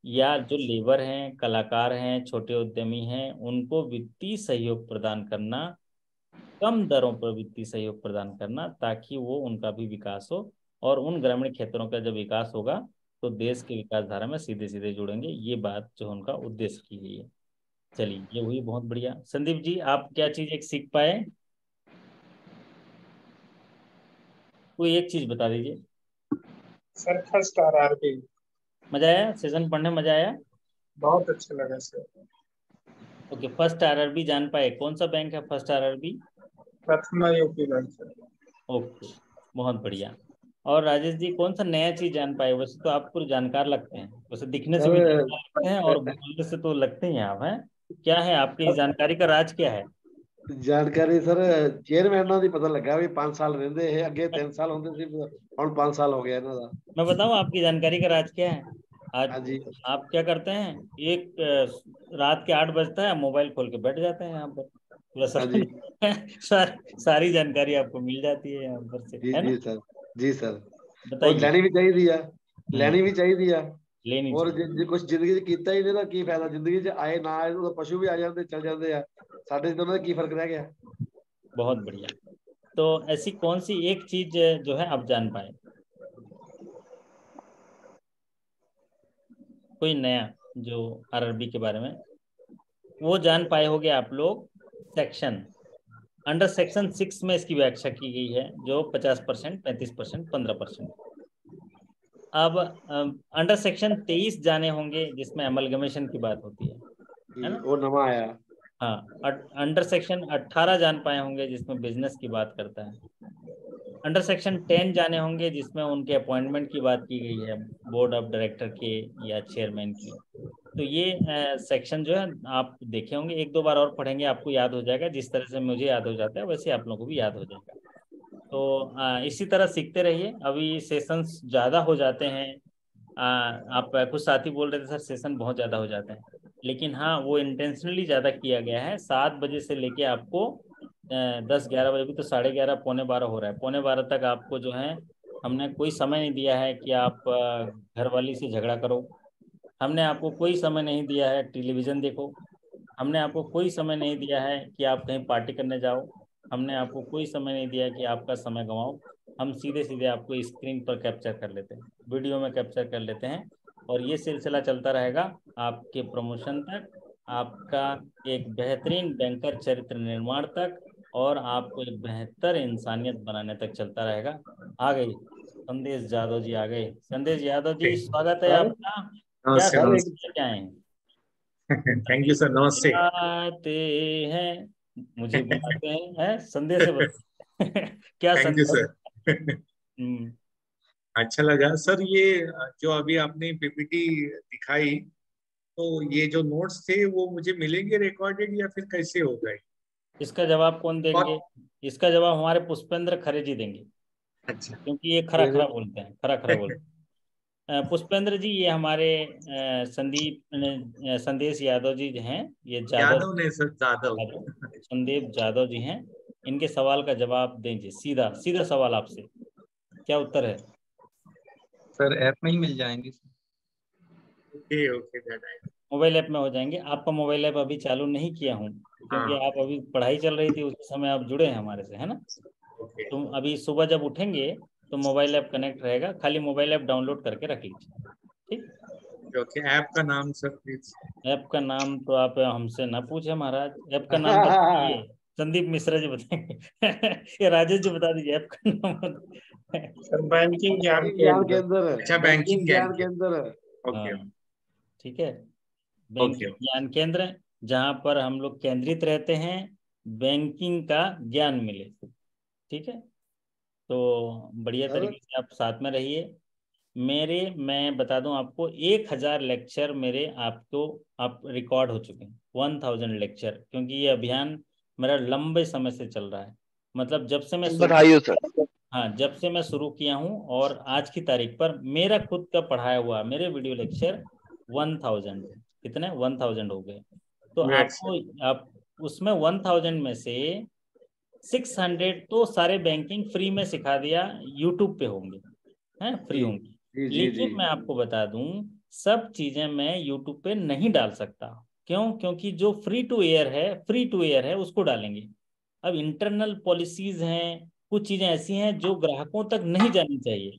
या जो लेबर हैं, कलाकार हैं, छोटे उद्यमी हैं, उनको वित्तीय सहयोग प्रदान करना, कम दरों पर वित्तीय सहयोग प्रदान करना, ताकि वो उनका भी विकास हो। और उन ग्रामीण क्षेत्रों का जब विकास होगा तो देश की विकास धारा में सीधे सीधे जुड़ेंगे। ये बात जो उनका उद्देश्य की गई है। चलिए, ये हुई बहुत बढ़िया। संदीप जी, आप क्या चीज एक सीख पाए, कोई एक चीज बता दीजिए। Sir first RRB. मजा आया सेशन पढ़ने, मजा आया। बहुत अच्छा लगा सर। ओके, फर्स्ट आरआरबी जान पाए, कौन सा बैंक है फर्स्ट आरआरबी। प्रथमा यूपी बैंक सर। ओके, बहुत बढ़िया। और राजेश जी कौन सा नया चीज जान पाए? वैसे तो आप पूरे जानकार लगते हैं, वैसे दिखने से भी जानकार लगते हैं और बोलने से तो लगते ही हैं आप, हैं। क्या है आपकी जानकारी का राज, क्या है? ਜਾਣਕਾਰੀ ਸਰ ਚੇਅਰਮੈਨਾਂ ਦੀ ਪਤਾ ਲੱਗਾ ਵੀ 5 ਸਾਲ ਰਹਿੰਦੇ ਇਹ, ਅੱਗੇ 3 ਸਾਲ ਹੁੰਦੇ ਸੀ, ਹੁਣ 5 ਸਾਲ ਹੋ ਗਿਆ ਇਹਨਾਂ ਦਾ। मैं बताऊं आपकी जानकारी का राज क्या है? आज ਹਾਂਜੀ आप क्या करते हैं, एक रात के 8 बजता है, मोबाइल खोल के बैठ जाते हैं यहाँ पर, पूरा ਹਾਂਜੀ सारी जानकारी आपको मिल जाती है यहाँ पर से, ਜੀ है ना? ਜੀ ਸਰ ਜੀ ਸਰ। ਉਹ बताइए। ਲੈਣੀ ਵੀ ਚਾਹੀਦੀ ਆ, ਲੈਣੀ ਵੀ ਚਾਹੀਦੀ ਆ। लेनी ਔਰ चाहिए। ਜੇ ਕੁਝ ਜ਼ਿੰਦਗੀ 'ਚ ਕੀਤਾ ਹੀ ਨਹੀਂ ਤਾਂ ਕੀ ਫਾਇਦਾ? ਜ਼ਿੰਦਗੀ 'ਚ ਆਏ ਨਾ ਆਏ ਉਹ ਪਸ਼ੂ ਵੀ ਆ ਜਾਂਦੇ ਚਲ ਜਾਂਦੇ ਆ, ਸਾਡੇ 'ਚ ਉਹਨਾਂ ਦਾ ਕੀ ਫਰਕ ਰਹਿ ਗਿਆ? बहुत बढ़िया। तो ऐसी कौन सी एक चीज जो है आप जान पाए, कोई नया जो आरआरबी के बारे में वो जान पाए होगे आप लोग? सेक्शन अंडर सेक्शन 6 में इसकी व्याख्या की गई है, जो 50%, 35%, 15%। अब अंडर सेक्शन 23 जाने होंगे, जिसमें अमलगमेशन की बात होती है ना? ਉਹ ਨਵਾਂ ਆਇਆ। हाँ, अंडर सेक्शन 18 जान पाए होंगे, जिसमें बिजनेस की बात करता है। अंडर सेक्शन 10 जाने होंगे, जिसमें उनके अपॉइंटमेंट की बात की गई है, बोर्ड ऑफ डायरेक्टर के या चेयरमैन की। तो ये सेक्शन जो है आप देखे होंगे, एक दो बार और पढ़ेंगे आपको याद हो जाएगा। जिस तरह से मुझे याद हो जाता है वैसे आप लोगों को भी याद हो जाएगा। तो इसी तरह सीखते रहिए। अभी सेशंस ज़्यादा हो जाते हैं। आप कुछ साथी बोल रहे थे सर सेशन बहुत ज़्यादा हो जाते हैं, लेकिन हाँ वो इंटेंशनली ज़्यादा किया गया है। 7 बजे से लेके आपको 10-11 बजे, भी तो 11:30 पौने 12 हो रहा है, पौने 12 तक आपको जो है हमने कोई समय नहीं दिया है कि आप घरवाली से झगड़ा करो। हमने आपको कोई समय नहीं दिया है टेलीविज़न देखो। हमने आपको कोई समय नहीं दिया है कि आप कहीं पार्टी करने जाओ। हमने आपको कोई समय नहीं दिया कि आपका समय गंवाओ। हम सीधे सीधे आपको स्क्रीन पर कैप्चर कर लेते हैं, वीडियो में कैप्चर कर लेते हैं, और ये सिलसिला चलता रहेगा आपके प्रमोशन तक, आपका एक बेहतरीन बैंकर चरित्र निर्माण तक, और आपको एक बेहतर इंसानियत बनाने तक चलता रहेगा। आ गई संदेश यादव जी, आ गए संदेश यादव जी, स्वागत है आपका। क्या नमस्ते संदेश नमस्ते। लेके आए हैं? थैंक यू सर, नमस्ते। बुलाते हैं, मुझे बुलाते हैं संदेश से क्या थैंक यू संदेश? सर। हम्म, अच्छा लगा सर, ये जो अभी आपने पीपीटी दिखाई, तो ये जो नोट्स थे वो मुझे मिलेंगे रिकॉर्डेड या फिर कैसे होगा ये? इसका जवाब कौन देंगे? और इसका जवाब हमारे पुष्पेंद्र खरे जी देंगे, अच्छा क्योंकि ये खरा खरा बोलते हैं, खरा खरा बोलते हैं। पुष्पेंद्र जी, ये हमारे संदेश यादव जी हैं, ये यादव ने सर, जादव। संदीप यादव जी हैं। इनके सवाल का जवाब दीजिए, सीधा सीधा सवाल आपसे, क्या उत्तर है? सर ऐप में ही मिल जाएंगे sir. Okay okay that. Mobile app में हो जाएंगे। आपका मोबाइल ऐप अभी चालू नहीं किया हूँ, क्योंकि हाँ। आप अभी पढ़ाई चल रही थी, उस समय आप जुड़े हैं हमारे से, है ना? ओके तुम अभी सुबह जब उठेंगे तो मोबाइल ऐप कनेक्ट रहेगा, खाली मोबाइल ऐप डाउनलोड करके रख लीजिए, ठीक? ओके। ऐप का नाम सर प्लीज। ऐप का नाम तो आप हमसे ना पूछे महाराज, ऐप का नाम बताइए, संदीप मिश्रा जी बताएंगे। ये राजेश जी बता दीजिए ऐप का नाम। सर बैंकिंग ज्ञान ज्ञान केंद्र। केंद्र। अच्छा, बैंकिंग ज्ञान केंद्र। ओके हाँ, ठीक है, ओके। बैंकिंग ज्ञान केंद्र, जहाँ पर हम लोग केंद्रित रहते हैं, बैंकिंग का ज्ञान मिले, ठीक है? तो बढ़िया सर तरीके से आप साथ में रहिए। मैं बता दूं आपको, 1000 लेक्चर मेरे आपको आप रिकॉर्ड हो चुके हैं, 1000 लेक्चर, क्योंकि ये अभियान मेरा लंबे समय से चल रहा है। मतलब जब से मैं बधाई हो सर। हाँ, जब से मैं शुरू किया हूँ, और आज की तारीख पर मेरा खुद का पढ़ाया हुआ मेरे वीडियो लेक्चर 1000, कितने 1000 हो गए। तो Great, आपको आप उसमें 1000 में से 600 तो सारे बैंकिंग फ्री में सिखा दिया, यूट्यूब पे होंगे, हैं, फ्री होंगे। जी जी जी। लेकिन मैं आपको बता दूं, सब चीजें मैं यूट्यूब पे नहीं डाल सकता। क्यों? क्योंकि जो फ्री टू एयर है उसको डालेंगे। अब इंटरनल पॉलिसीज हैं, कुछ चीजें ऐसी हैं जो ग्राहकों तक नहीं जानी चाहिए।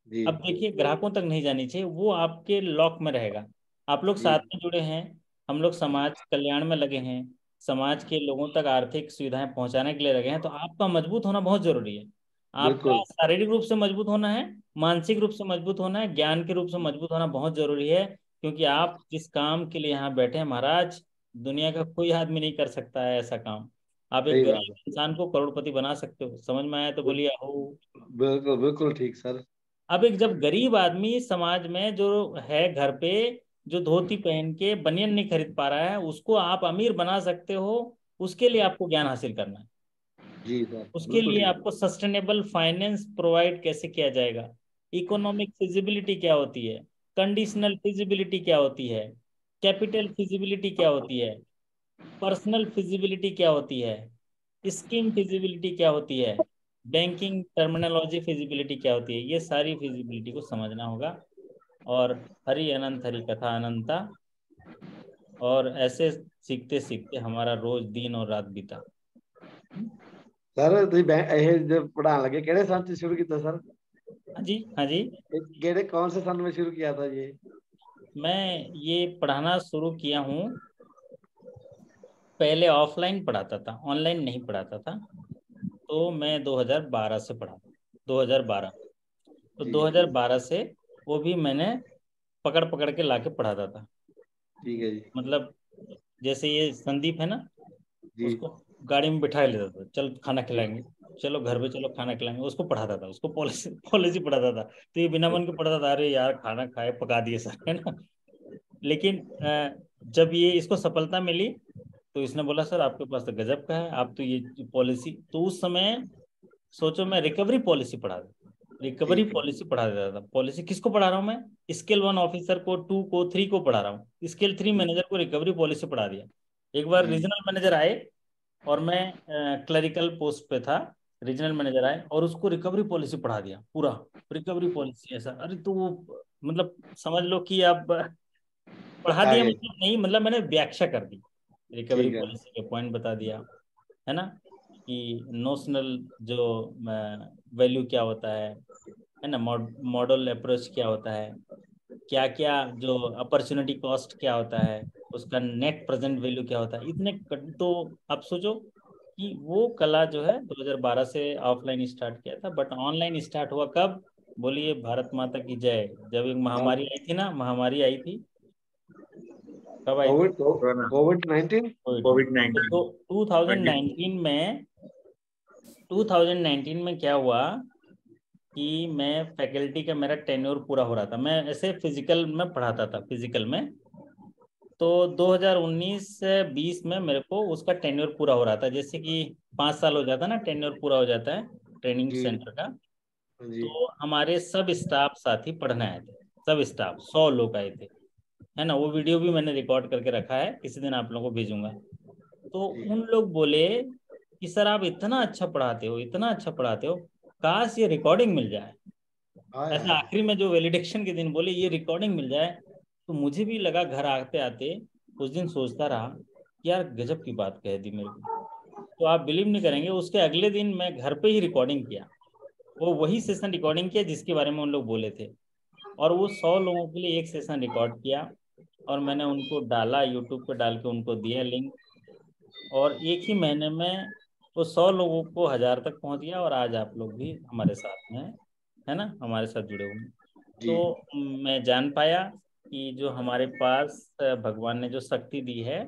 जी अब देखिए, ग्राहकों तक नहीं जानी चाहिए, वो आपके लॉक में रहेगा। आप लोग जी साथ में जुड़े हैं, हम लोग समाज कल्याण में लगे हैं, समाज के लोगों तक आर्थिक सुविधाएं पहुंचाने के लिए लगे हैं। तो आपका मजबूत होना बहुत जरूरी है। आपका बिल्कुल शारीरिक रूप से मजबूत होना है, मानसिक रूप से मजबूत होना है, ज्ञान के रूप से मजबूत होना बहुत जरूरी है। क्योंकि आप जिस काम के लिए यहाँ बैठे हैं महाराज, दुनिया का कोई आदमी नहीं कर सकता है ऐसा काम। आप एक सही गरीब बात है। इंसान को करोड़पति बना सकते हो। समझ में आया तो बोलिए हो। बिल्कुल बिल्कुल ठीक सर। अब एक जब गरीब आदमी समाज में जो है घर पे, जो धोती पहन के बनियान नहीं खरीद पा रहा है, उसको आप अमीर बना सकते हो। उसके लिए आपको ज्ञान हासिल करना है। जी सर उसके बिल्कुल लिए ठीक। आपको सस्टेनेबल फाइनेंस प्रोवाइड कैसे किया जाएगा, इकोनॉमिक फिजिबिलिटी क्या होती है, कंडीशनल फिजिबिलिटी क्या होती है, कैपिटल फिजिबिलिटी क्या होती है, पर्सनल फिजिबिलिटी क्या होती है, स्कीम फिजिबिलिटी क्या होती है, बैंकिंग टर्मिनोलॉजी फिजिबिलिटी क्या होती है, ये सारी फिजिबिलिटी को समझना होगा। और हरि अनंत हरि कथा अनंता, और ऐसे सीखते सीखते हमारा रोज दिन और रात बीता। सर ਤੁਸੀਂ ਇਹ जब पढ़ाने लगे ਕਿਹੜੇ साल से शुरू किया सर? हाँ जी, हाँ जी। केड़े कौन से सन में शुरू किया था ये? मैं ये पढ़ाना शुरू किया हूँ, पहले ऑफलाइन पढ़ाता था, ऑनलाइन नहीं पढ़ाता था। तो मैं 2012 से पढ़ा, 2012। तो जी 2012 से वो भी मैंने पकड़ पकड़ के लाके पढ़ाता था। ठीक है जी। मतलब जैसे ये संदीप है ना, जी उसको गाड़ी में बिठा लेता था, चल खाना खिलाएंगे, चलो घर पे चलो खाना खिलाएंगे, उसको पढ़ाता था, उसको पॉलिसी पॉलिसी पढ़ाता था। तो ये बिना मन के पढ़ाता था, अरे यार खाना खाए पका दिए सर, है ना। लेकिन जब ये इसको सफलता मिली, तो इसने बोला सर आपके पास तो गजब का है, आप तो ये पॉलिसी, तो उस समय सोचो मैं रिकवरी पॉलिसी पढ़ा था, रिकवरी ठीक है। पॉलिसी पढ़ा देता था। पॉलिसी किसको पढ़ा रहा हूँ मैं, स्केल 1 ऑफिसर को, 2 को, 3 को पढ़ा रहा हूँ, स्केल 3 मैनेजर को रिकवरी पॉलिसी पढ़ा दिया। एक बार जी रीजनल मैनेजर आए, और मैं क्लरिकल पोस्ट पे था, रीजनल मैनेजर आए और उसको रिकवरी पॉलिसी पढ़ा दिया पूरा, रिकवरी पॉलिसी ऐसा। अरे तो वो मतलब समझ लो कि अब पढ़ा दिया, आगे। मतलब नहीं, मतलब मैंने व्याख्या कर दी, रिकवरी ठीक है। पॉलिसी के पॉइंट बता दिया, है ना, कि नोशनल जो वैल्यू क्या होता है ना, मॉडल अप्रोच क्या होता है, क्या क्या जो अपॉर्चुनिटी कॉस्ट क्या होता है, उसका नेट प्रेजेंट वैल्यू क्या होता है, तो आप सोचो कि वो कला जो है 2012 से ऑफलाइन स्टार्ट किया था, बट ऑनलाइन स्टार्ट हुआ कब, बोलिए भारत माता की जय, जब एक महामारी आई थी ना, महामारी आई थी, कब आई थी, कोविड कोरोना, कोविड 19। कोविड तो 19। 2019 में, 2019 में क्या हुआ कि मैं फैकल्टी का मेरा टेन्योर पूरा हो रहा था, मैं ऐसे फिजिकल में पढ़ाता था, फिजिकल में। तो 2019 से 20 में मेरे को उसका टेन्योर पूरा हो रहा था, जैसे कि 5 साल हो जाता है ना, टेन्योर पूरा हो जाता है ट्रेनिंग जी सेंटर का। जी तो हमारे सब स्टाफ साथी पढ़ने आए थे, सब स्टाफ 100 लोग आए थे, है ना। वो वीडियो भी मैंने रिकॉर्ड करके रखा है, किसी दिन आप लोगों को भेजूंगा। तो जी। उन लोग बोले कि सर आप इतना अच्छा पढ़ाते हो, इतना अच्छा पढ़ाते हो, काश ये रिकॉर्डिंग मिल जाए। हाय ऐसा हाय। आखिरी में जो वैलिडेशन के दिन बोले ये रिकॉर्डिंग मिल जाए। तो मुझे भी लगा, घर आते आते उस दिन सोचता रहा कि यार गजब की बात कह दी मेरे को। तो आप बिलीव नहीं करेंगे, उसके अगले दिन मैं घर पे ही रिकॉर्डिंग किया, वो वही सेशन रिकॉर्डिंग किया जिसके बारे में उन लोग बोले थे। और वो 100 लोगों के लिए एक सेशन रिकॉर्ड किया, और मैंने उनको डाला, यूट्यूब पे डाल के उनको दिया लिंक, और एक ही महीने में वो 100 लोगों को 1000 तक पहुंच गया, और आज आप लोग भी हमारे साथ में हैं, है ना, हमारे साथ जुड़े हुए हैं। जी तो मैं जान पाया कि जो हमारे पास भगवान ने जो शक्ति दी है,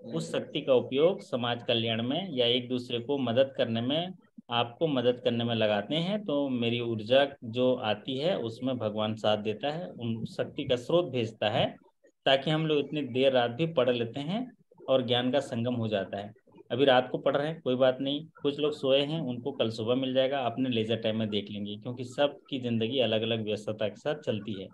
उस शक्ति का उपयोग समाज कल्याण में या एक दूसरे को मदद करने में, आपको मदद करने में लगाते हैं, तो मेरी ऊर्जा जो आती है उसमें भगवान साथ देता है, उन शक्ति का स्रोत भेजता है, ताकि हम लोग इतनी देर रात भी पढ़ लेते हैं और ज्ञान का संगम हो जाता है। अभी रात को पढ़ रहे हैं कोई बात नहीं, कुछ लोग सोए हैं उनको कल सुबह मिल जाएगा, अपने लेजर टाइम में देख लेंगे, क्योंकि सबकी ज़िंदगी अलग अलग व्यस्तता के साथ चलती है,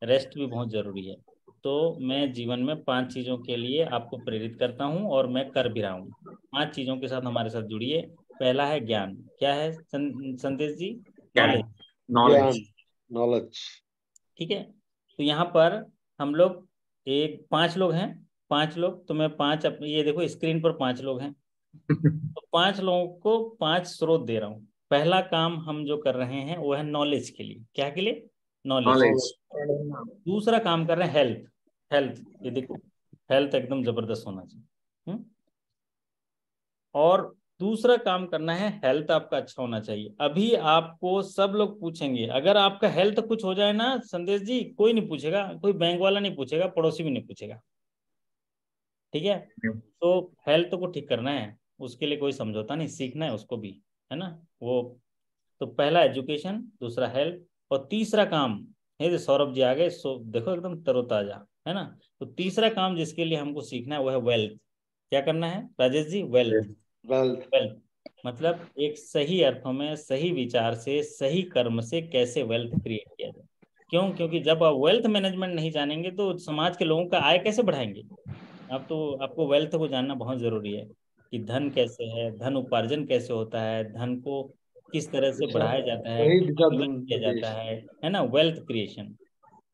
रेस्ट भी बहुत ज़रूरी है। तो मैं जीवन में 5 चीज़ों के लिए आपको प्रेरित करता हूँ, और मैं कर भी रहा हूँ। 5 चीज़ों के साथ हमारे साथ जुड़िए। पहला है ज्ञान, क्या है संदेश जी, ज्ञान, नॉलेज, ज्ञान नॉलेज। नॉलेज। ठीक है। तो यहाँ पर हम लोग 5 लोग हैं, 5 लोग, तो मैं 5 ये देखो स्क्रीन पर 5 लोग हैं, तो 5 लोगों को 5 स्रोत दे रहा हूँ। पहला काम हम जो कर रहे हैं वो है नॉलेज के लिए, क्या के लिए, नॉलेज। नॉलेज। दूसरा काम कर रहे हैं हेल्थ, हेल्थ, ये देखो हेल्थ एकदम जबरदस्त होना चाहिए। और दूसरा काम करना है, हेल्थ आपका अच्छा होना चाहिए। अभी आपको सब लोग पूछेंगे, अगर आपका हेल्थ कुछ हो जाए ना संदेश जी, कोई नहीं पूछेगा, कोई बैंक वाला नहीं पूछेगा, पड़ोसी भी नहीं पूछेगा, ठीक है। तो हेल्थ को ठीक करना है, उसके लिए कोई समझौता नहीं, सीखना है उसको भी, है ना वो। तो पहला एजुकेशन, दूसरा हेल्थ, और तीसरा काम है, सौरभ जी आ गए, सो देखो एकदम तरोताजा, है ना। तो तीसरा काम जिसके लिए हमको सीखना है वो है वेल्थ। क्या करना है Rajesh ji? Wealth. Wealth. Wealth मतलब एक सही अर्थों में, सही विचार से, सही कर्म से कैसे वेल्थ क्रिएट किया जाए। क्यों? क्योंकि जब आप वेल्थ मैनेजमेंट नहीं जानेंगे तो समाज के लोगों का आय कैसे बढ़ाएंगे आप? तो आपको वेल्थ को जानना बहुत जरूरी है कि धन कैसे है, धन उपार्जन कैसे होता है, धन को किस तरह से बढ़ाया जाता है, सही दिशा कितना किया जाता निर्देश। है ना, वेल्थ क्रिएशन।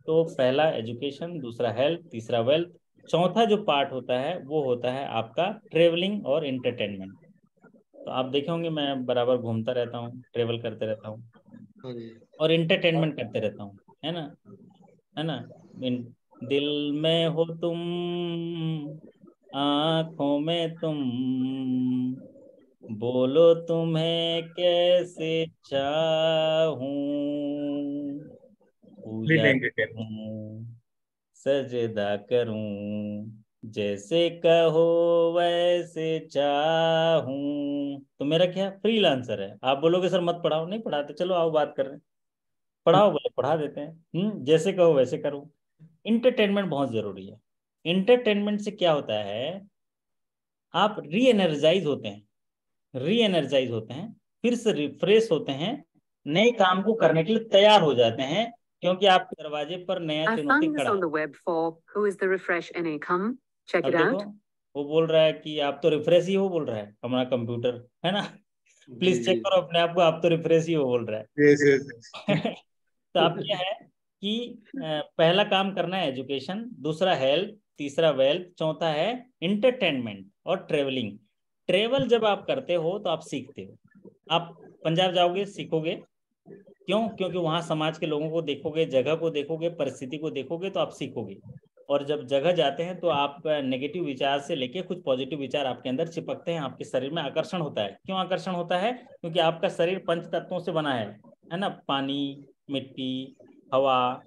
तो पहला एजुकेशन, दूसरा हेल्थ, तीसरा वेल्थ। चौथा जो पार्ट होता है वो होता है आपका ट्रेवलिंग और एंटरटेनमेंट। तो आप देखे होंगे मैं बराबर घूमता रहता हूँ, ट्रेवल करते रहता हूँ हाँ जी। और एंटरटेनमेंट करते रहता हूँ, है ना, है ना। दिल में हो तुम, आंखों में तुम, बोलो तुम्हें कैसे चाहूं, विद पूजा एंटरटेनमेंट। करूं, सजदा करूं, जैसे कहो वैसे चाहूं। तो मेरा क्या फ्रीलांसर है। आप बोलोगे सर मत पढ़ाओ, नहीं पढ़ाते, चलो आओ बात कर रहे हैं, पढ़ाओ बोले पढ़ा देते हैं। जैसे कहो वैसे करो। इंटरटेनमेंट बहुत जरूरी है। इंटरटेनमेंट से क्या होता है, आप री एनर्जाइज होते हैं, री एनर्जाइज होते हैं, फिर से रिफ्रेश होते हैं, नए काम को करने के लिए तैयार हो जाते हैं, क्योंकि आपके दरवाजे पर नया चुनौती खड़ा है। अब देखो वो बोल रहा है कि आप तो रिफ्रेश ही हो, बोल रहा है हमारा कंप्यूटर, है ना। जी प्लीज चेक जी। करो अपने आप को, आप तो रिफ्रेश ही हो, बोल रहा यस यस। है। तो आप क्या है कि पहला काम करना है एजुकेशन, दूसरा हेल्थ, तीसरा वेल्थ, चौथा है इंटरटेनमेंट और ट्रेवलिंग। ट्रेवल जब आप करते हो तो आप सीखते हो। आप पंजाब जाओगे सीखोगे, क्यों? क्योंकि वहां समाज के लोगों को देखोगे, जगह को देखोगे, परिस्थिति को देखोगे तो आप सीखोगे। और जब जगह जाते हैं तो आप नेगेटिव विचार से लेके कुछ पॉजिटिव विचार आपके अंदर चिपकते हैं, आपके शरीर में आकर्षण होता है। क्यों आकर्षण होता है? क्योंकि आपका शरीर पंच तत्वों से बना है ना, पानी, मिट्टी, हवा,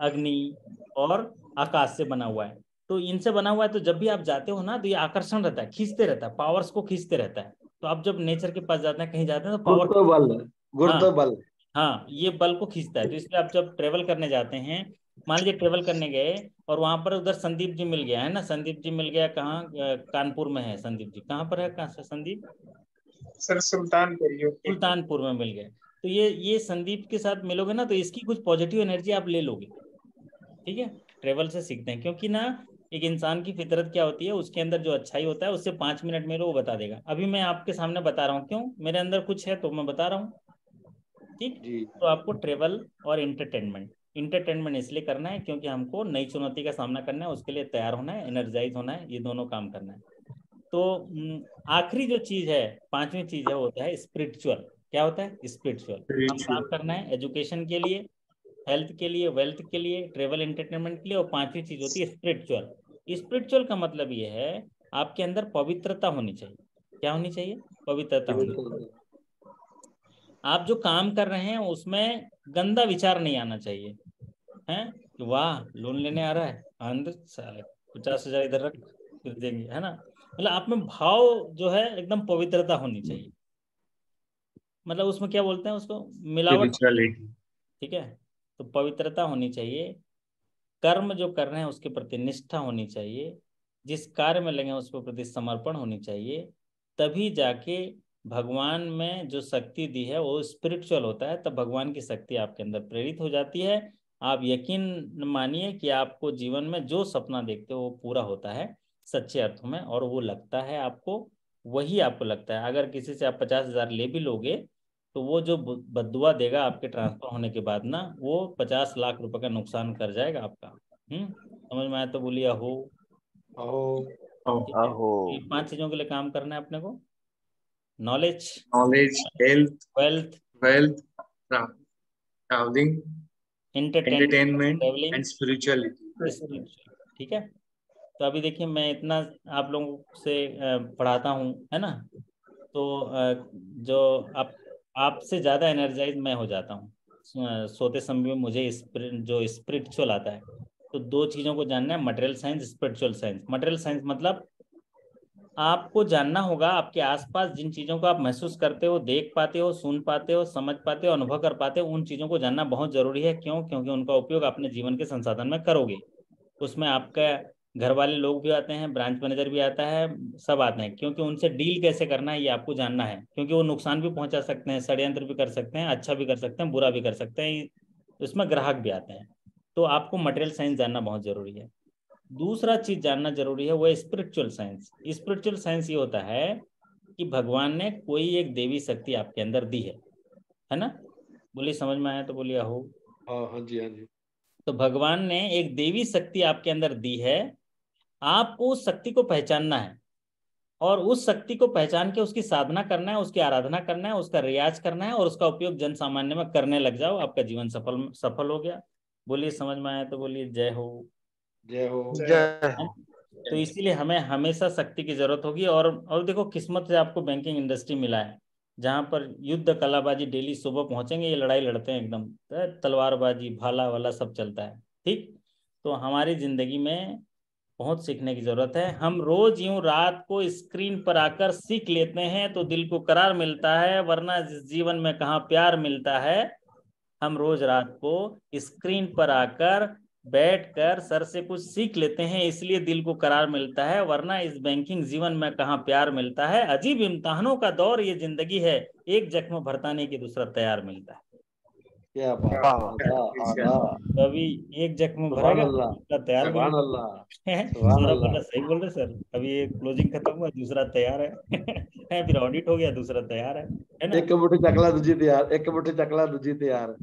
अग्नि और आकाश से बना हुआ है। तो इनसे बना हुआ है, तो जब भी आप जाते हो ना तो ये आकर्षण रहता है, खींचते रहता है, पावर्स को खींचते रहता है। तो आप जब नेचर के पास जाते हैं, कहीं जाते हैं तो पावर, गुरुत्व बल। हाँ गुरुत्व बल। हाँ, ये बल को खींचता है। तो इसलिए आप जब ट्रेवल करने जाते हैं, मान लीजिए ट्रेवल करने गए और वहां पर उधर संदीप जी मिल गया, है ना, संदीप जी मिल गया, कहाँ? कानपुर में है संदीप जी। कहाँ पर है, कहाँ से संदीप? Sir Sultanpur UP. सुल्तानपुर में मिल गए। तो ये संदीप के साथ मिलोगे ना तो इसकी कुछ पॉजिटिव एनर्जी आप ले लोगे। ठीक है, ट्रेवल से सीखते हैं, क्योंकि ना एक इंसान की फितरत क्या होती है, उसके अंदर जो अच्छाई होता है उससे 5 मिनट में वो बता देगा। अभी मैं आपके सामने बता रहा हूँ, क्यों? मेरे अंदर कुछ है तो मैं बता रहा हूँ। ठीक। जी। तो आपको ट्रेवल और इंटरटेनमेंट, इंटरटेनमेंट इसलिए करना है क्योंकि हमको नई चुनौती का सामना करना है, उसके लिए तैयार होना है, एनर्जाइज होना है, ये दोनों काम करना है। तो आखिरी जो चीज है, पांचवी चीज है, वो होता है स्पिरिचुअल। क्या होता है? स्पिरिचुअल। हम काम करना है एजुकेशन के लिए, हेल्थ के लिए, वेल्थ के लिए, ट्रेवल एंटरटेनमेंट के लिए, और पांचवी चीज होती है स्पिरिचुअल। स्पिरिचुअल का मतलब ये है आपके अंदर पवित्रता होनी चाहिए। क्या होनी चाहिए? पवित्रता होनी चाहिए। आप जो काम कर रहे हैं उसमें गंदा विचार नहीं आना चाहिए, हैं कि वाह लोन लेने आ रहा है, अंदर साले 50,000 इधर रख, फिर देंगे, है ना। मतलब आप में भाव जो है एकदम पवित्रता होनी चाहिए। मतलब उसमें क्या बोलते हैं उसको, मिलावट नहीं है। स्पिरिचुअलिटी। ठीक है, तो पवित्रता होनी चाहिए, कर्म जो कर रहे हैं उसके प्रति निष्ठा होनी चाहिए, जिस कार्य में लगे उसके प्रति समर्पण होनी चाहिए। तभी जाके भगवान में जो शक्ति दी है वो स्पिरिचुअल होता है, तब भगवान की शक्ति आपके अंदर प्रेरित हो जाती है। आप यकीन मानिए कि आपको जीवन में जो सपना देखते हो वो पूरा होता है सच्चे अर्थों में, और वो लगता है आपको, वही आपको लगता है। अगर किसी से आप 50,000 ले भी लोगे तो वो जो बद्दुआ देगा आपके ट्रांसफर होने के बाद ना, वो 50 लाख रुपए का नुकसान कर जाएगा आपका। समझ में आया तो बोलिए हो। ठीक है, आहो। ये 5 चीजों के लिए काम करना है अपने को: knowledge, knowledge, health, wealth, wealth, travelling, entertainment, entertainment travelling, and spirituality. Spiritual. ठीक है। तो अभी देखिए मैं इतना आप लोगों से पढ़ाता हूँ, है ना। तो जो आपसे ज़्यादा एनर्जाइज मैं हो जाता हूँ सोते समय में। मुझे जो स्पिरिचुअल आता है, तो दो चीज़ों को जानना है, material science, spiritual science. Material science मतलब आपको जानना होगा आपके आसपास जिन चीज़ों को आप महसूस करते हो, देख पाते हो, सुन पाते हो, समझ पाते हो, अनुभव कर पाते हो, उन चीज़ों को जानना बहुत ज़रूरी है। क्यों? क्योंकि उनका उपयोग अपने जीवन के संसाधन में करोगे। उसमें आपका घर वाले लोग भी आते हैं, ब्रांच मैनेजर भी आता है, सब आते हैं, क्योंकि उनसे डील कैसे करना है ये आपको जानना है। क्योंकि वो नुकसान भी पहुंचा सकते हैं, षड्यंत्र भी कर सकते हैं, अच्छा भी कर सकते हैं, बुरा भी कर सकते हैं, उसमें ग्राहक भी आते हैं। तो आपको मटेरियल साइंस जानना बहुत ज़रूरी है। दूसरा चीज जानना जरूरी है वो है स्पिरिचुअल साइंस। स्पिरिचुअल साइंस ये होता है कि भगवान ने कोई एक देवी शक्ति आपके अंदर दी है ना? बोलिए, समझ में आया तो बोलिए हो। हाँ हाँ जी, हाँ जी। तो भगवान ने एक देवी शक्ति आपके अंदर दी है, आपको उस शक्ति को पहचानना है और उस शक्ति को पहचान के उसकी साधना करना है, उसकी आराधना करना है, उसका रियाज करना है और उसका उपयोग जन सामान्य में करने लग जाओ, आपका जीवन सफल सफल हो गया। बोलिए, समझ में आया तो बोलिए जय हो। जय हो। जय हो। तो इसीलिए हमें हमेशा शक्ति की जरूरत होगी। और देखो, किस्मत से आपको बैंकिंग इंडस्ट्री मिला है जहां पर युद्ध कलाबाजी डेली सुबह पहुंचेंगे, ये लड़ाई लड़ते हैं एकदम, तलवारबाजी भाला वाला सब चलता है। ठीक, तो हमारी जिंदगी में बहुत सीखने की जरूरत है। हम रोज यूं रात को स्क्रीन पर आकर सीख लेते हैं तो दिल को करार मिलता है, वरना जीवन में कहाँ प्यार मिलता है। हम रोज रात को स्क्रीन पर आकर बैठकर सर से कुछ सीख लेते हैं, इसलिए दिल को करार मिलता है, वरना इस बैंकिंग जीवन में कहाँ प्यार मिलता है। अजीब इम्तिहानों का दौर ये जिंदगी है, एक जख्म भरता नहीं कि दूसरा तैयार मिलता है। क्या बात है। वाह। आला आला। तो अभी एक जख्म सुभान भरेगा अल्लाह। दूसरा तैयार सुभान मिलेगा। अल्लाह। सुभान सौरभ अल्लाह। बोला, सही बोल रहे सर, अभी एक क्लोजिंग खत्म हुआ, दूसरा तैयार है। फिर ऑडिट हो गया, दूसरा तैयार है ना? एक मुट्ठी चकला दूजी तैयार, एक मुट्ठी चकला दूजी तैयार।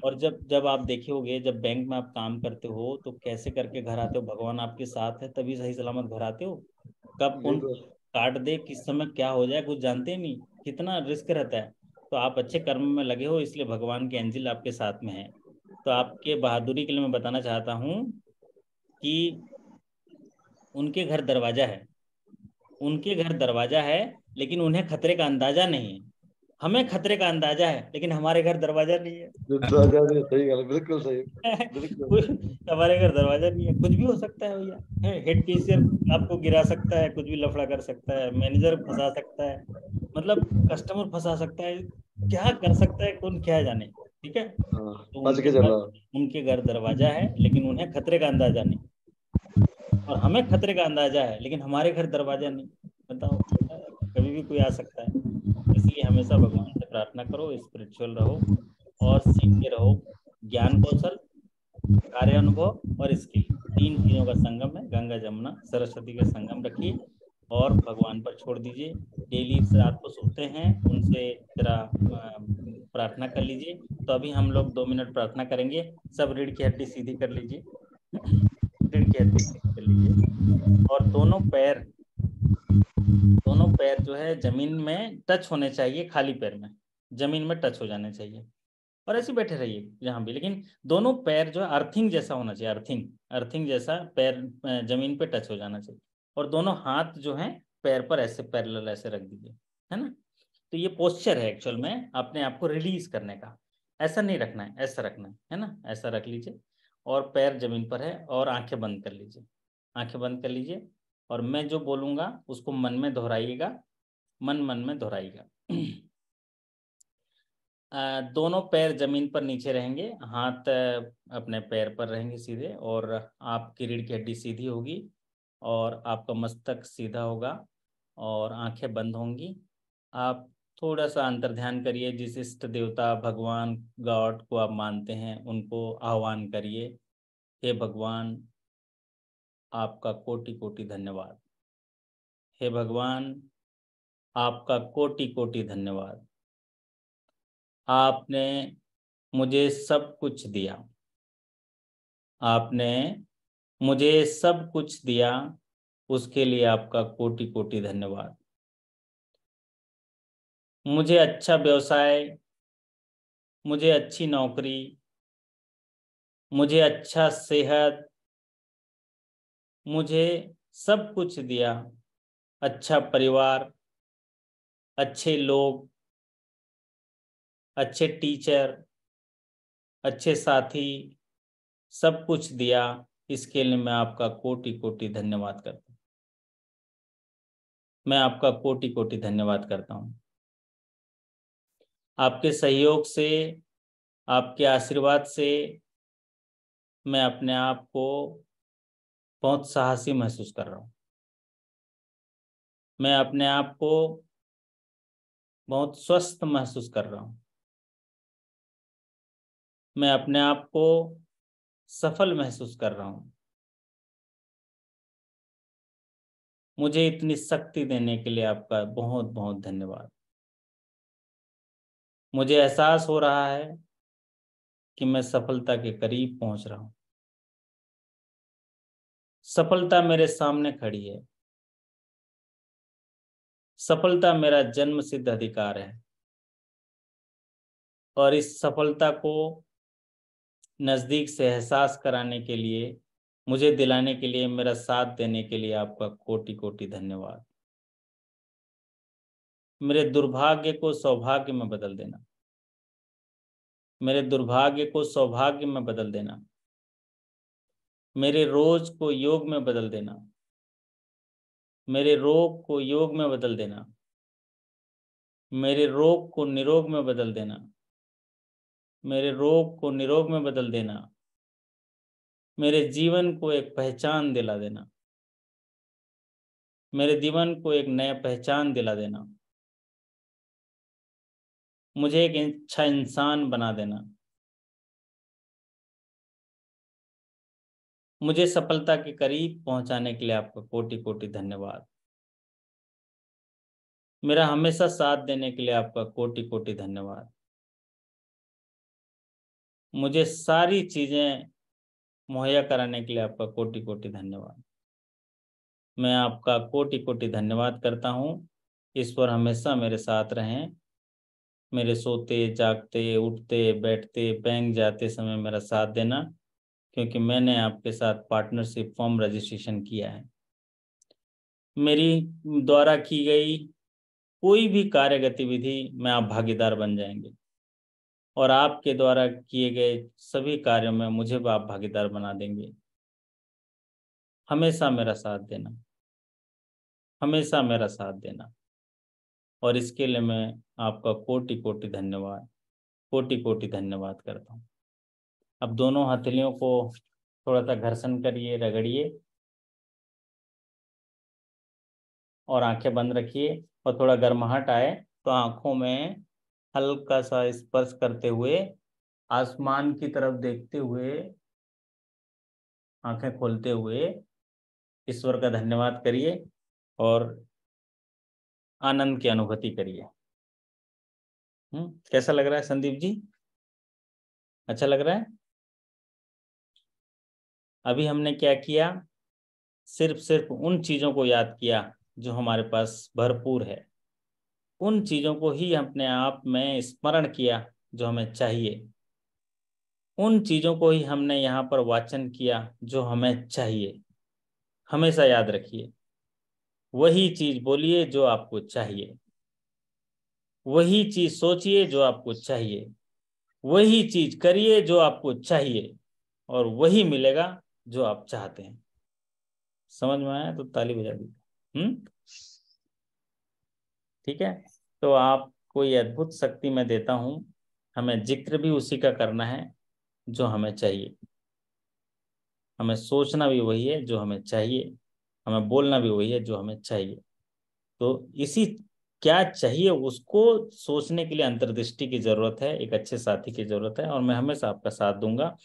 और जब जब आप देखे होगे, जब बैंक में आप काम करते हो तो कैसे करके घर आते हो, भगवान आपके साथ है तभी सही सलामत घर आते हो। कब कौन बिल्कुल। काट दे, किस समय क्या हो जाए, कुछ जानते ही नहीं, कितना रिस्क रहता है। तो आप अच्छे कर्म में लगे हो, इसलिए भगवान के एंजिल आपके साथ में है। तो आपके बहादुरी के लिए मैं बताना चाहता हूँ कि उनके घर दरवाजा है, उनके घर दरवाजा है, लेकिन उन्हें खतरे का अंदाजा नहीं है। हमें खतरे का अंदाजा है, लेकिन हमारे घर दरवाजा नहीं है। दरवाजा नहीं, सही गल, बिल्कुल सही। बिल्कुल। कुछ हमारे घर दरवाजा नहीं है, कुछ भी हो सकता है भैया। हेड कैशियर आपको गिरा सकता है, कुछ भी लफड़ा कर सकता है, मैनेजर फंसा सकता है, मतलब कस्टमर फंसा सकता है, क्या कर सकता है कौन क्या जाने। ठीक है, हाँ, तो बच के चलो। उनके घर दरवाजा है, लेकिन उन्हें खतरे का अंदाजा नहीं। और हमें खतरे का अंदाजा है, लेकिन हमारे घर दरवाजा नहीं। बताओ, कभी भी कोई आ सकता है। इसलिए हमेशा भगवान से प्रार्थना करो, स्पिरिचुअल रहो और सीखते रहो। ज्ञान कौशल, कार्य अनुभव और स्किल, तीन चीजों का संगम है। गंगा जमुना सरस्वती का संगम रखिए और भगवान पर छोड़ दीजिए। डेली रात को सोते हैं उनसे जरा प्रार्थना कर लीजिए। तो अभी हम लोग 2 मिनट प्रार्थना करेंगे। सब रीढ़ की हड्डी सीधी कर लीजिए, रीढ़ की हड्डी सीधी कर लीजिए और दोनों पैर जो है जमीन में टच होने चाहिए, खाली पैर में जमीन में टच हो जाने चाहिए। और ऐसे बैठे रहिए जहां भी, लेकिन दोनों पैर जो है अर्थिंग जैसा होना चाहिए, अर्थिंग अर्थिंग जैसा पैर जमीन पे टच हो जाना चाहिए। और दोनों हाथ जो हैं पैर पर ऐसे पैरेलल ऐसे रख दीजिए, है ना? तो ये पोस्चर है एक्चुअल में अपने आप को रिलीज करने का। ऐसा नहीं रखना है, ऐसा रखना है ना? ऐसा रख लीजिए और पैर जमीन पर है और आंखें बंद कर लीजिए। आंखें बंद कर लीजिए और मैं जो बोलूंगा उसको मन में दोहराइएगा, मन मन में दोहराइएगा। दोनों पैर जमीन पर नीचे रहेंगे, हाथ अपने पैर पर रहेंगे सीधे, और आपकी रीढ़ की हड्डी सीधी होगी और आपका मस्तक सीधा होगा और आंखें बंद होंगी। आप थोड़ा सा अंतर्ध्यान करिए, जिस इष्ट देवता भगवान गॉड को आप मानते हैं उनको आह्वान करिए। हे भगवान, आपका कोटि कोटि धन्यवाद। हे भगवान, आपका कोटि कोटि धन्यवाद। आपने मुझे सब कुछ दिया, आपने मुझे सब कुछ दिया, उसके लिए आपका कोटि कोटि धन्यवाद। मुझे अच्छा व्यवसाय, मुझे अच्छी नौकरी, मुझे अच्छा सेहत, मुझे सब कुछ दिया। अच्छा परिवार, अच्छे लोग, अच्छे टीचर, अच्छे साथी, सब कुछ दिया। इसके लिए मैं आपका कोटि कोटि धन्यवाद करता हूँ। मैं आपका कोटि कोटि धन्यवाद करता हूँ। आपके सहयोग से, आपके आशीर्वाद से मैं अपने आप को बहुत साहसी महसूस कर रहा हूँ। मैं अपने आप को बहुत स्वस्थ महसूस कर रहा हूँ। मैं अपने आप को सफल महसूस कर रहा हूँ। मुझे इतनी शक्ति देने के लिए आपका बहुत बहुत धन्यवाद। मुझे एहसास हो रहा है कि मैं सफलता के करीब पहुंच रहा हूं। सफलता मेरे सामने खड़ी है। सफलता मेरा जन्म सिद्ध अधिकार है और इस सफलता को नजदीक से एहसास कराने के लिए, मुझे दिलाने के लिए, मेरा साथ देने के लिए आपका कोटि कोटि धन्यवाद। मेरे दुर्भाग्य को सौभाग्य में बदल देना। मेरे दुर्भाग्य को सौभाग्य में बदल देना। मेरे रोज को योग में बदल देना। मेरे रोग को योग में बदल देना। मेरे रोग को निरोग में बदल देना। मेरे रोग को निरोग में बदल देना। मेरे जीवन को एक पहचान दिला देना। मेरे जीवन को एक नया पहचान दिला देना। मुझे एक अच्छा इंसान बना देना। मुझे सफलता के करीब पहुंचाने के लिए आपका कोटि कोटि धन्यवाद। मेरा हमेशा साथ देने के लिए आपका कोटि कोटि धन्यवाद। मुझे सारी चीजें मुहैया कराने के लिए आपका कोटि कोटि धन्यवाद। मैं आपका कोटि कोटि धन्यवाद करता हूँ। ईश्वर हमेशा मेरे साथ रहें। मेरे सोते जागते, उठते बैठते, बैंक जाते समय मेरा साथ देना, क्योंकि मैंने आपके साथ पार्टनरशिप फॉर्म रजिस्ट्रेशन किया है। मेरी द्वारा की गई कोई भी कार्य गतिविधि में आप भागीदार बन जाएंगे और आपके द्वारा किए गए सभी कार्यों में मुझे आप भागीदार बना देंगे। हमेशा मेरा साथ देना। हमेशा मेरा साथ देना। और इसके लिए मैं आपका कोटि कोटि धन्यवाद, कोटि कोटि धन्यवाद करता हूँ। अब दोनों हथेलियों को थोड़ा सा घर्षण करिए, रगड़िए और आंखें बंद रखिए। और थोड़ा गर्माहट आए तो आंखों में हल्का सा स्पर्श करते हुए, आसमान की तरफ देखते हुए, आंखें खोलते हुए ईश्वर का धन्यवाद करिए और आनंद की अनुभूति करिए। कैसा लग रहा है संदीप जी? अच्छा लग रहा है? अभी हमने क्या किया? सिर्फ उन चीजों को याद किया जो हमारे पास भरपूर है। उन चीजों को ही अपने आप में स्मरण किया जो हमें चाहिए। उन चीजों को ही हमने यहाँ पर वाचन किया जो हमें चाहिए। हमेशा याद रखिए, वही चीज बोलिए जो आपको चाहिए। वही चीज सोचिए जो आपको चाहिए। वही चीज करिए जो आपको चाहिए और वही मिलेगा जो आप चाहते हैं। समझ में आया तो ताली बजा दीजिए। ठीक है, तो आपको ये अद्भुत शक्ति मैं देता हूं। हमें जिक्र भी उसी का करना है जो हमें चाहिए। हमें सोचना भी वही है जो हमें चाहिए। हमें बोलना भी वही है जो हमें चाहिए। तो इसी क्या चाहिए उसको सोचने के लिए अंतर्दृष्टि की जरूरत है, एक अच्छे साथी की जरूरत है। और मैं हमेशा आपका साथ दूंगा।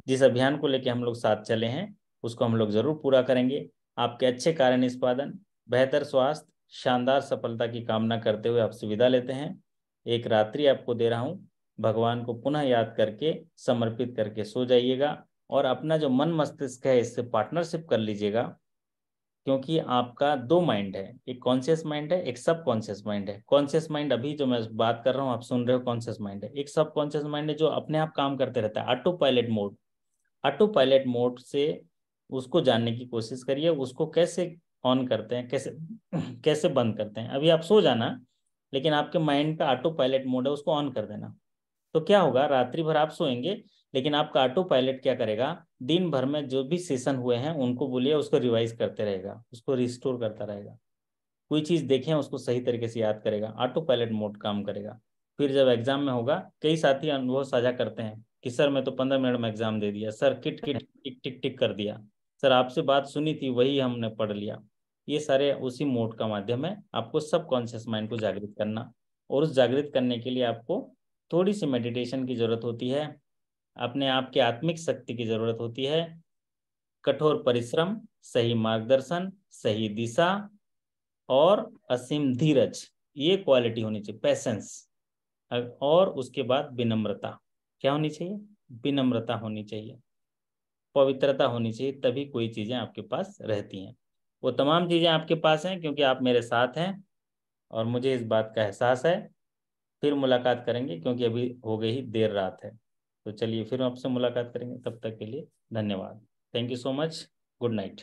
जिस अभियान को लेकर हम लोग साथ चले हैं उसको हम लोग जरूर पूरा करेंगे। आपके अच्छे कार्य निष्पादन, बेहतर स्वास्थ्य, शानदार सफलता की कामना करते हुए आपसे विदा लेते हैं। एक रात्रि आपको दे रहा हूँ, भगवान को पुनः याद करके समर्पित करके सो जाइएगा और अपना जो मन मस्तिष्क है इससे पार्टनरशिप कर लीजिएगा। क्योंकि आपका दो माइंड है, एक कॉन्शियस माइंड है, एक सब कॉन्शियस माइंड है। कॉन्शियस माइंड अभी जो मैं बात कर रहा हूँ आप सुन रहे हो, कॉन्शियस माइंड है। एक सब कॉन्शियस माइंड है जो अपने आप काम करते रहता है, auto pilot mode. Auto pilot mode से उसको जानने की कोशिश करिए, उसको कैसे ऑन करते हैं, कैसे कैसे बंद करते हैं। अभी आप सो जाना, लेकिन आपके माइंड का ऑटो पायलट मोड है, उसको ऑन कर देना। तो क्या होगा, रात्रि भर आप सोएंगे लेकिन आपका ऑटो पायलट क्या करेगा, दिन भर में जो भी सेशन हुए हैं उनको बोलिए उसको रिवाइज करते रहेगा, उसको रिस्टोर करता रहेगा। कोई चीज़ देखें उसको सही तरीके से याद करेगा, ऑटो पायलट मोड काम करेगा। फिर जब एग्जाम में होगा, कई साथी अनुभव साझा करते हैं कि सर मैं तो 15 मिनट में एग्जाम दे दिया, सर किट किट टिक टिक टिक कर दिया, सर आपसे बात सुनी थी वही हमने पढ़ लिया। ये सारे उसी मोड का माध्यम है, आपको सबकॉन्शियस माइंड को जागृत करना। और उस जागृत करने के लिए आपको थोड़ी सी मेडिटेशन की जरूरत होती है, अपने आप की आत्मिक शक्ति की जरूरत होती है, कठोर परिश्रम, सही मार्गदर्शन, सही दिशा और असीम धीरज, ये क्वालिटी होनी चाहिए, पैसेंस। और उसके बाद विनम्रता, क्या होनी चाहिए? विनम्रता होनी चाहिए, पवित्रता होनी चाहिए, तभी कोई चीजें आपके पास रहती हैं। वो तमाम चीजें आपके पास हैं क्योंकि आप मेरे साथ हैं और मुझे इस बात का एहसास है। फिर मुलाकात करेंगे क्योंकि अभी हो गई ही देर रात है, तो चलिए फिर आपसे मुलाकात करेंगे, तब तक के लिए धन्यवाद। Thank you so much, good night.